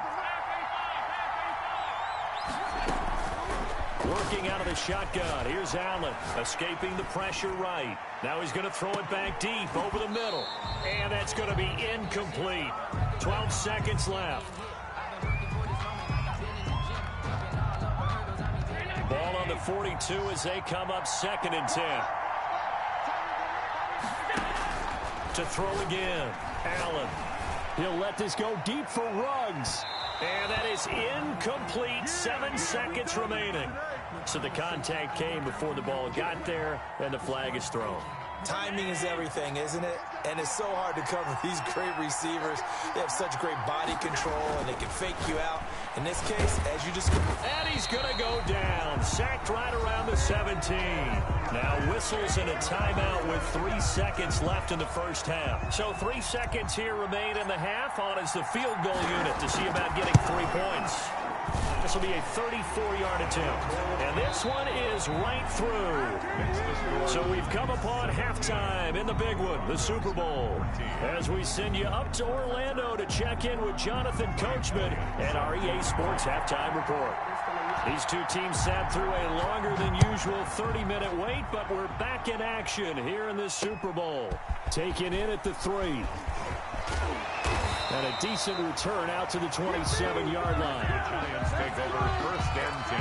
Working out of the shotgun. Here's Allen, escaping the pressure right. Now he's going to throw it back deep over the middle. And that's going to be incomplete. 12 seconds left. Ball on the 42 as they come up 2nd and 10. To throw again. Allen. He'll let this go deep for Ruggs. And that is incomplete. 7 seconds remaining. So the contact came before the ball got there, and the flag is thrown. Timing is everything, isn't it? And it's so hard to cover these great receivers. They have such great body control, and they can fake you out. In this case, as you described. And he's going to go down. Sacked right around the 17. Now whistles and a timeout with 3 seconds left in the first half. So 3 seconds here remain in the half. On is the field goal unit to see about getting 3 points. This will be a 34-yard attempt. And this one is right through. So we've come upon halftime in the big one, the Super Bowl. As we send you up to Orlando to check in with Jonathan Coachman and our EA Sports Halftime Report. These two teams sat through a longer than usual 30-minute wait, but we're back in action here in this Super Bowl. Taken in at the 3. And a decent return out to the 27-yard line. The Giants take over 1st and 10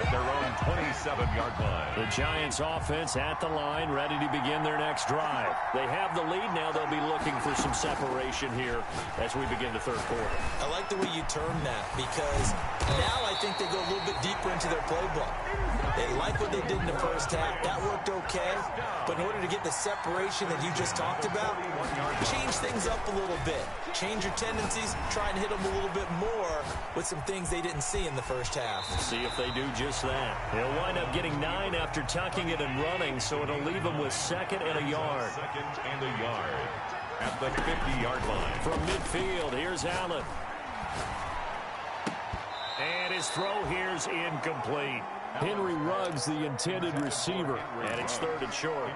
at their own 27-yard line. The Giants offense at the line, ready to begin their next drive. They have the lead now. They'll be looking for some separation here as we begin the 3rd quarter. I like the way you term that, because now I think they go a little bit deeper into their playbook. They like what they did in the first half. That worked okay. But in order to get the separation that you just talked about, change things up a little bit. Change your tendencies. Try and hit them a little bit more with some things they didn't see in the first half. See if they do just that. He'll wind up getting 9 after tucking it and running, so it'll leave him with 2nd and a yard. 2nd and a yard at the 50-yard line. From midfield, here's Allen. And his throw here's incomplete. Henry Ruggs, the intended receiver, and it's 3rd and short.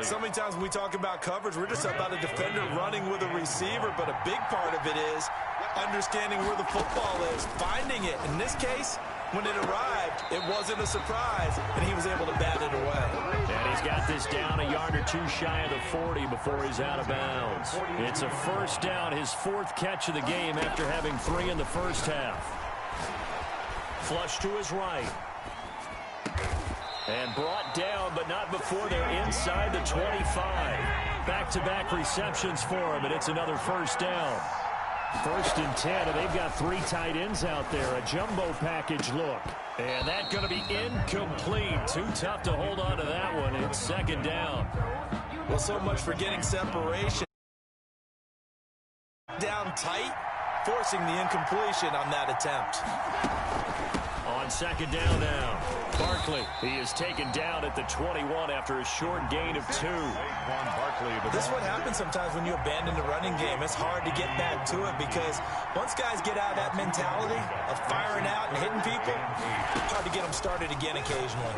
So many times when we talk about coverage, we're just about a defender running with a receiver, but a big part of it is understanding where the football is, finding it. In this case, when it arrived, it wasn't a surprise, and he was able to bat it away. And he's got this down a yard or 2 shy of the 40 before he's out of bounds. It's a 1st down, his 4th catch of the game after having 3 in the first half. Flush to his right. And brought down, but not before they're inside the 25. Back-to-back receptions for him, and it's another 1st down. 1st and 10, and they've got 3 tight ends out there. A jumbo package look. And that's going to be incomplete. Too tough to hold on to that one. It's 2nd down. Well, so much for getting separation. Down tight, forcing the incompletion on that attempt. On 2nd down now. Barkley, he is taken down at the 21 after a short gain of 2. This is what happens sometimes when you abandon the running game. It's hard to get back to it because once guys get out of that mentality of firing out and hitting people, it's hard to get them started again occasionally.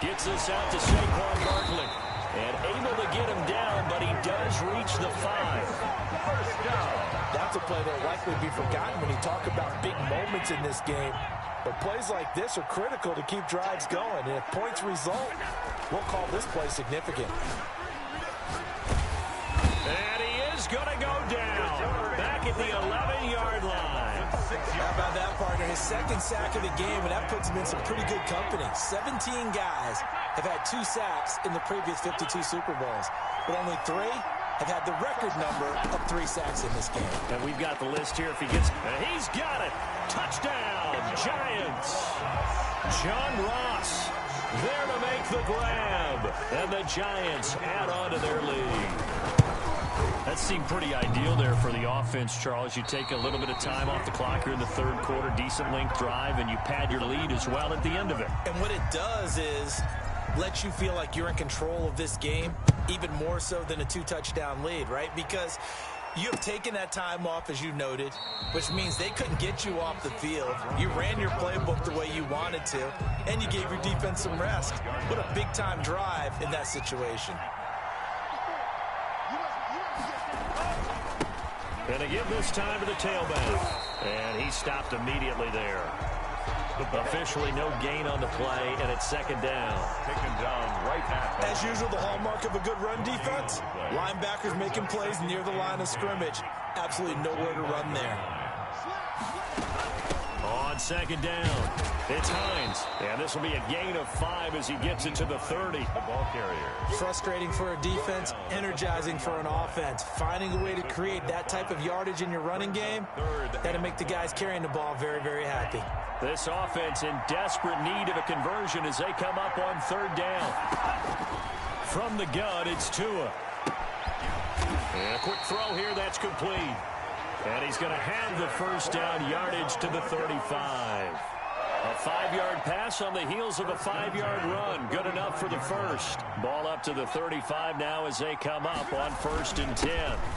Gets this out to Saquon Barkley. And able to get him down, but he does reach the 5. First down. That's a play that will likely be forgotten when you talk about big moments in this game. But plays like this are critical to keep drives going. And if points result, we'll call this play significant. And he is going to go down. Back at the 11-yard line. How about that, partner? his second sack of the game, and that puts him in some pretty good company. 17 guys have had 2 sacks in the previous 52 Super Bowls, but only 3 have had the record number of 3 sacks in this game. And we've got the list here. If he gets, he's got it. Touchdown, Giants. John Ross there to make the grab, and the Giants add on to their lead. That seemed pretty ideal there for the offense, Charles. You take a little bit of time off the clock here in the third quarter, decent length drive, and you pad your lead as well at the end of it. And what it does is let you feel like you're in control of this game, even more so than a 2-touchdown lead, right? Because you have taken that time off, as you noted, which means they couldn't get you off the field. You ran your playbook the way you wanted to, and you gave your defense some rest. What a big-time drive in that situation. And again this time to the tailback. And he stopped immediately there. Officially no gain on the play, and it's second down. Taken down right at. As usual, the hallmark of a good run defense, linebackers making plays near the line of scrimmage. Absolutely nowhere to run there. On second down, it's Hines. And this will be a gain of 5 as he gets it to the 30. The ball carrier. Frustrating for a defense, energizing for an offense. Finding a way to create that type of yardage in your running game, that'll make the guys carrying the ball very, very happy. This offense in desperate need of a conversion as they come up on third down. From the gun, it's Tua. And a quick throw here, that's complete. And he's going to have the first down yardage to the 35. A 5-yard pass on the heels of a 5-yard run. Good enough for the first. Ball up to the 35 now as they come up on 1st and 10.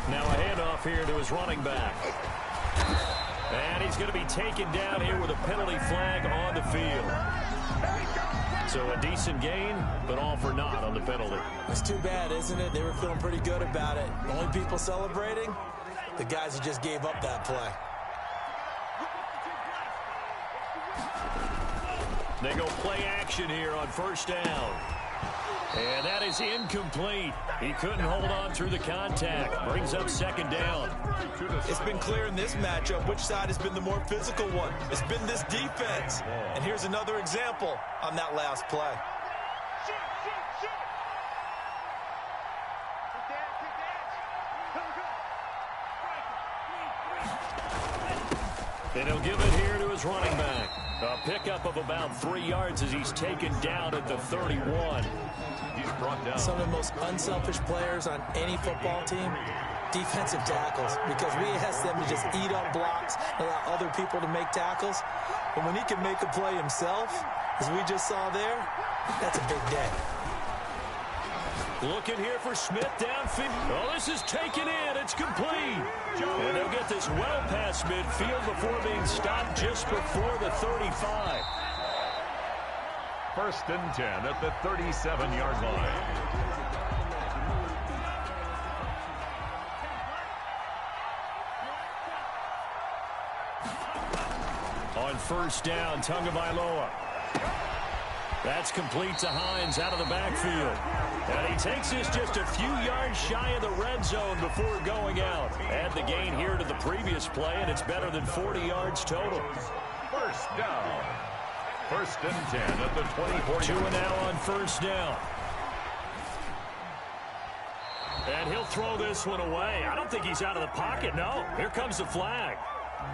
Now a handoff here to his running back. And he's going to be taken down here with a penalty flag on the field. So a decent gain, but all for naught on the penalty. It's too bad, isn't it? They were feeling pretty good about it. The only people celebrating, the guys who just gave up that play. They go play action here on 1st down. And that is incomplete. He couldn't hold on through the contact. Brings up 2nd down. It's been clear in this matchup which side has been the more physical one. It's been this defense. And here's another example on that last play. And he'll give it here to his running back. A pickup of about 3 yards as he's taken down at the 31. He's brought down. Some of the most unselfish players on any football team, defensive tackles, because we ask them to just eat up blocks, allow other people to make tackles. But when he can make a play himself, as we just saw there, that's a big day. Looking here for Smith downfield. Oh, this is taken in. It's complete. And they'll get this well past midfield before being stopped just before the 35. 1st and 10 at the 37-yard line. On 1st down, Tagovailoa. That's complete to Hines out of the backfield. And he takes this just a few yards shy of the red zone before going out. Add the gain here to the previous play, and it's better than 40 yards total. 1st down. 1st and 10 at the 24. Tua now on 1st down. And he'll throw this one away. I don't think he's out of the pocket, no. Here comes the flag.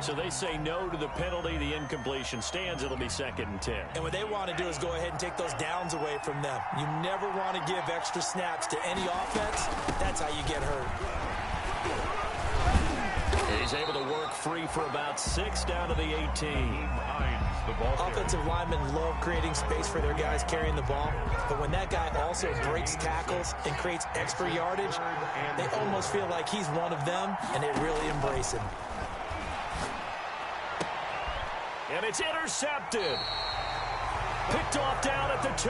So they say no to the penalty. The incompletion stands. It'll be 2nd and 10. And what they want to do is go ahead and take those downs away from them. You never want to give extra snaps to any offense. That's how you get hurt. He's able to work free for about 6 down to the 18. The ball Offensive linemen love creating space for their guys carrying the ball. But when that guy also breaks tackles and creates extra yardage, they almost feel like he's one of them, and they really embrace him. And it's intercepted. Picked off down at the 2.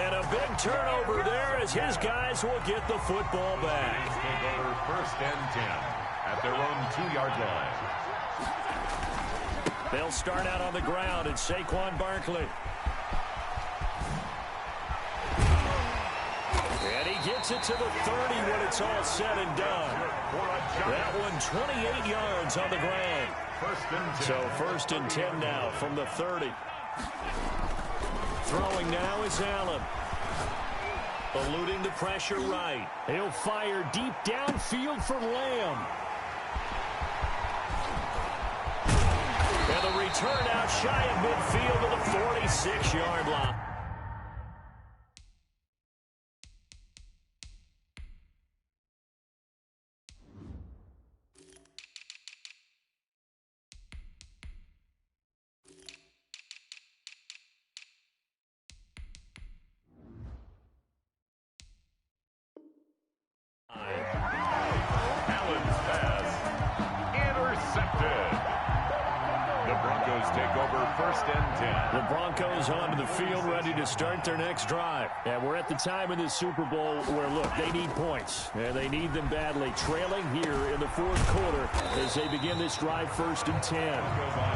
And a big turnover there as his guys will get the football back. Take over 1st and 10 at their own 2-yard line. They'll start out on the ground. It's Saquon Barkley. And he gets it to the 30 when it's all said and done. That one 28 yards on the ground. First and 10. So first and 10 now from the 30. Throwing now is Allen. Eluding the pressure right. He'll fire deep downfield for Lamb. And the return out shy of midfield to the 46-yard line. Allen's pass intercepted. The Broncos take over first and 10. The Broncos onto the field, ready to start their next drive. And we're at the time in the Super Bowl where, look, they need points. And they need them badly. Trailing here in the fourth quarter as they begin this drive first and 10.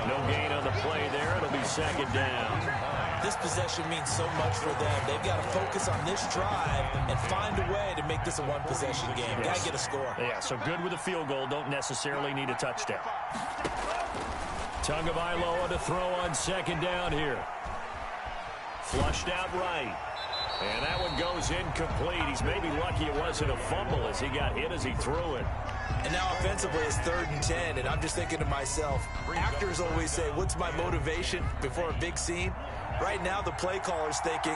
No gain on the play there. It'll be second down. This possession means so much for them. They've got to focus on this drive and find a way to make this a one-possession game. Yes. Got to get a score. Yeah, so good with a field goal. Don't necessarily need a touchdown. Tagovailoa to throw on second down here. Flushed out right. And that one goes incomplete. He's maybe lucky it wasn't a fumble as he got hit as he threw it. And now offensively it's 3rd and 10, and I'm just thinking to myself, actors always say, what's my motivation before a big scene? Right now the play caller's thinking,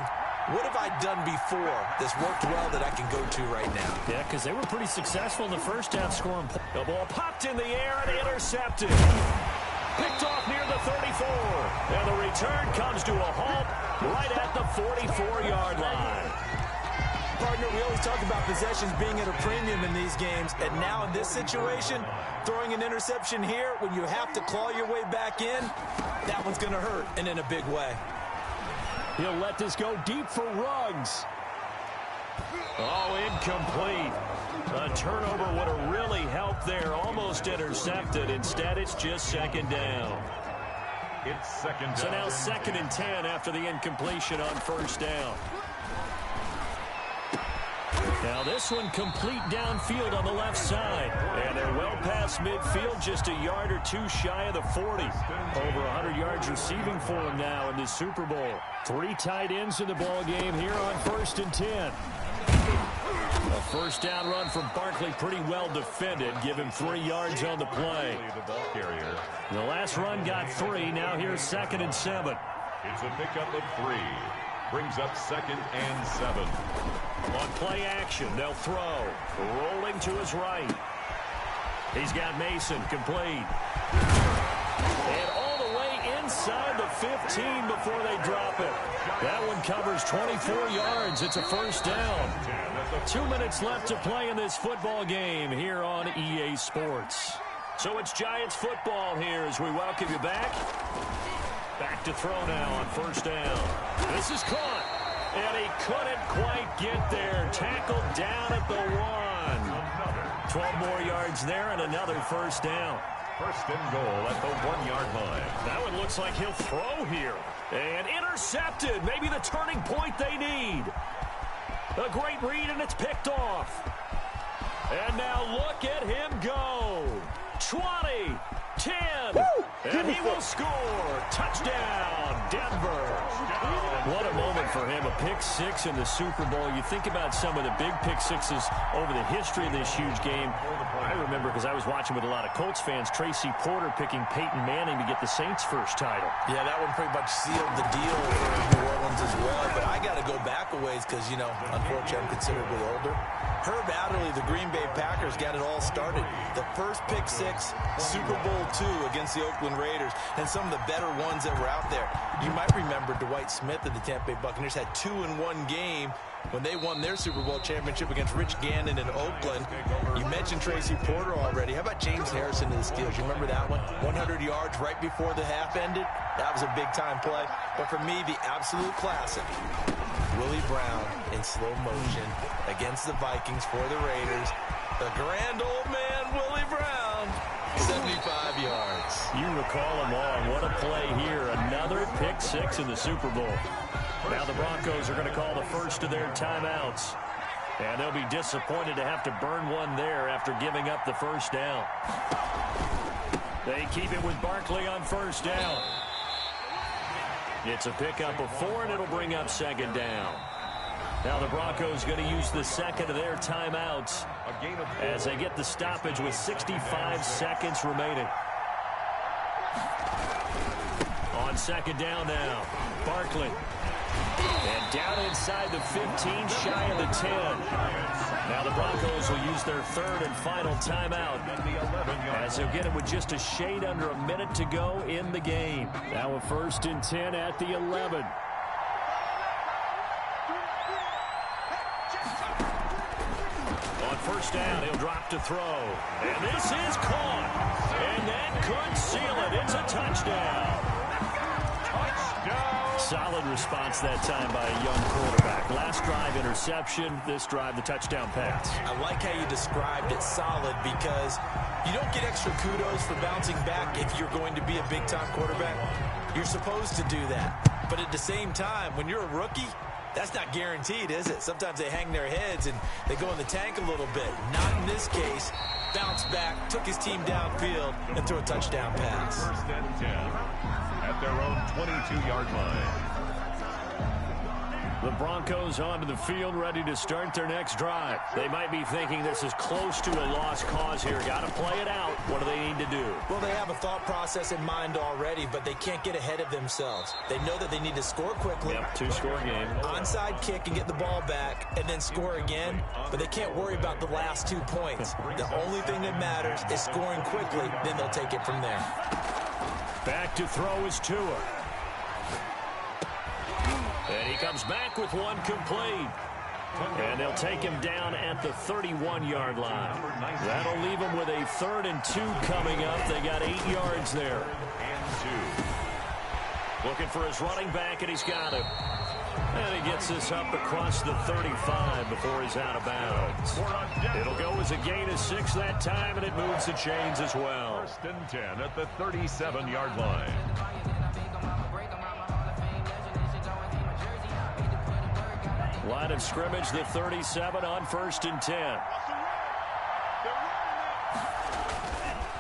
what have I done before that's worked well that I can go to right now? Yeah, because they were pretty successful in the first half scoring. The ball popped in the air and intercepted. Picked off near the 34. And the return comes to a halt right at the 44-yard line. Partner, we always talk about possessions being at a premium in these games, and now in this situation, throwing an interception here when you have to claw your way back in, that one's going to hurt, and in a big way. He'll let this go deep for Ruggs. Oh, incomplete. A turnover would have really helped there. Almost intercepted. Instead, it's just second down. It's second down. So now second and 10 after the incompletion on first down. Now this one complete downfield on the left side. And they're well past midfield, just a yard or two shy of the 40. Over 100 yards receiving for him now in this Super Bowl. 3 tight ends in the ball game here on first and 10. A first down run from Barkley, pretty well defended. Give him 3 yards on the play. The last run got 3. Now here's second and 7. It's a pickup of 3. Brings up second and 7. On play action, they'll throw. Rolling to his right. He's got Mason complete. And all the way inside the 15 before they drop it. That one covers 24 yards. It's a first down. 2 minutes left to play in this football game here on EA Sports. So it's Giants football here as we welcome you back. Back to throw now on first down. This is caught. And he couldn't quite get there. Tackled down at the 1. 12 more yards there and another first down. First and goal at the 1-yard line. That one looks like he'll throw here. And intercepted. Maybe the turning point they need. A great read, and it's picked off. And now look at him go. 20, 10, and he will score. Touchdown, Denver. What a moment for him. A pick 6 in the Super Bowl. You think about some of the big pick 6s over the history of this huge game. I remember, because I was watching with a lot of Colts fans, Tracy Porter picking Peyton Manning to get the Saints' first title. Yeah, that one pretty much sealed the deal for New Orleans as well. But I got to go back a ways because, you know, unfortunately I'm considerably older. Herb Adderley, the Green Bay Packers, got it all started. The first pick 6, Super Bowl II against the Oakland Raiders, and some of the better ones that were out there. You might remember Dwight Smith of the Tampa Bay Buccaneers had 2 in one game when they won their Super Bowl championship against Rich Gannon in Oakland. You mentioned Tracy Porter already. How about James Harrison to the Steelers? You remember that one? 100 yards right before the half ended? That was a big-time play. But for me, the absolute classic, Willie Brown in slow motion against the Vikings for the Raiders. The grand old man, Willie Brown, 75 yards. You recall them all. What a play here. Another pick 6 in the Super Bowl. Now the Broncos are going to call the first of their timeouts. And they'll be disappointed to have to burn one there after giving up the first down. They keep it with Barkley on first down. It's a pickup of 4, and it'll bring up second down. Now the Broncos going to use the second of their timeouts as they get the stoppage with 65 seconds remaining. On second down now, Barkley. And down inside the 15, shy of the 10. Now the Broncos will use their third and final timeout as they'll get it with just a shade under a minute to go in the game. Now a 1st and 10 at the 11. On first down, he'll drop to throw. And this is caught. And that could seal it. It's a touchdown. Solid response that time by a young quarterback. Last drive, interception. This drive, the touchdown pass. I like how you described it, solid, because you don't get extra kudos for bouncing back if you're going to be a big-time quarterback. You're supposed to do that. But at the same time, when you're a rookie, that's not guaranteed, is it? Sometimes they hang their heads and they go in the tank a little bit. Not in this case. Bounced back, took his team downfield, and threw a touchdown pass. 1st and 10 at their own 22-yard line. The Broncos onto the field, ready to start their next drive. They might be thinking this is close to a lost cause here. Got to play it out. What do they need to do? Well, they have a thought process in mind already, but they can't get ahead of themselves. They know that they need to score quickly. Yep, 2-score game. Onside kick and get the ball back and then score again, but they can't worry about the last 2 points. The only thing that matters is scoring quickly, then they'll take it from there. Back to throw is Tua. And he comes back with one complete. And they'll take him down at the 31-yard line. That'll leave him with a 3rd and 2 coming up. They got 8 yards there. Looking for his running back, and he's got him. And he gets this up across the 35 before he's out of bounds. It'll go as a gain of 6 that time, and it moves the chains as well. 1st and 10 at the 37-yard line. Line of scrimmage, the 37 on 1st and 10.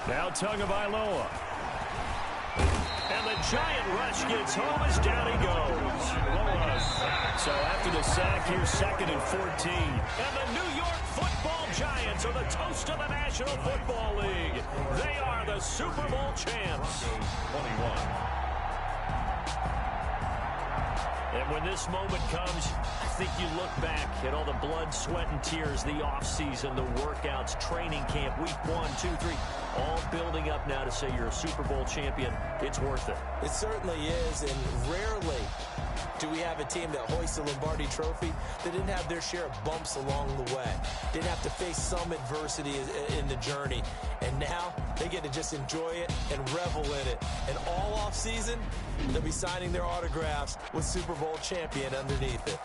Now Tagovailoa. And the giant rush gets home as down he goes. So after the sack, here's 2nd and 14. And the New York Football Giants are the toast of the National Football League. They are the Super Bowl champs. 21. And when this moment comes, I think you look back at all the blood, sweat, and tears, the offseason, the workouts, training camp, week 1, 2, 3, all building up now to say you're a Super Bowl champion. It's worth it. It certainly is, and rarely do we have a team that hoists the Lombardi Trophy that didn't have their share of bumps along the way, didn't have to face some adversity in the journey, and now they get to just enjoy it and revel in it. And all off season, they'll be signing their autographs with Super Bowl champion underneath it.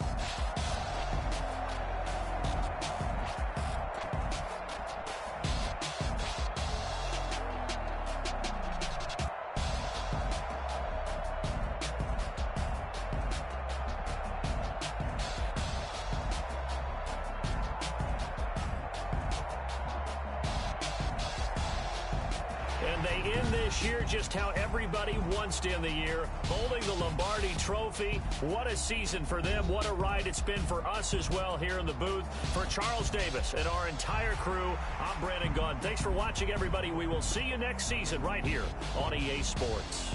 And they end this year just how everybody wants to end the year, holding the Lombardi Trophy. What a season for them. What a ride it's been for us as well here in the booth. For Charles Davis and our entire crew, I'm Brandon Gaudin. Thanks for watching, everybody. We will see you next season right here on EA Sports.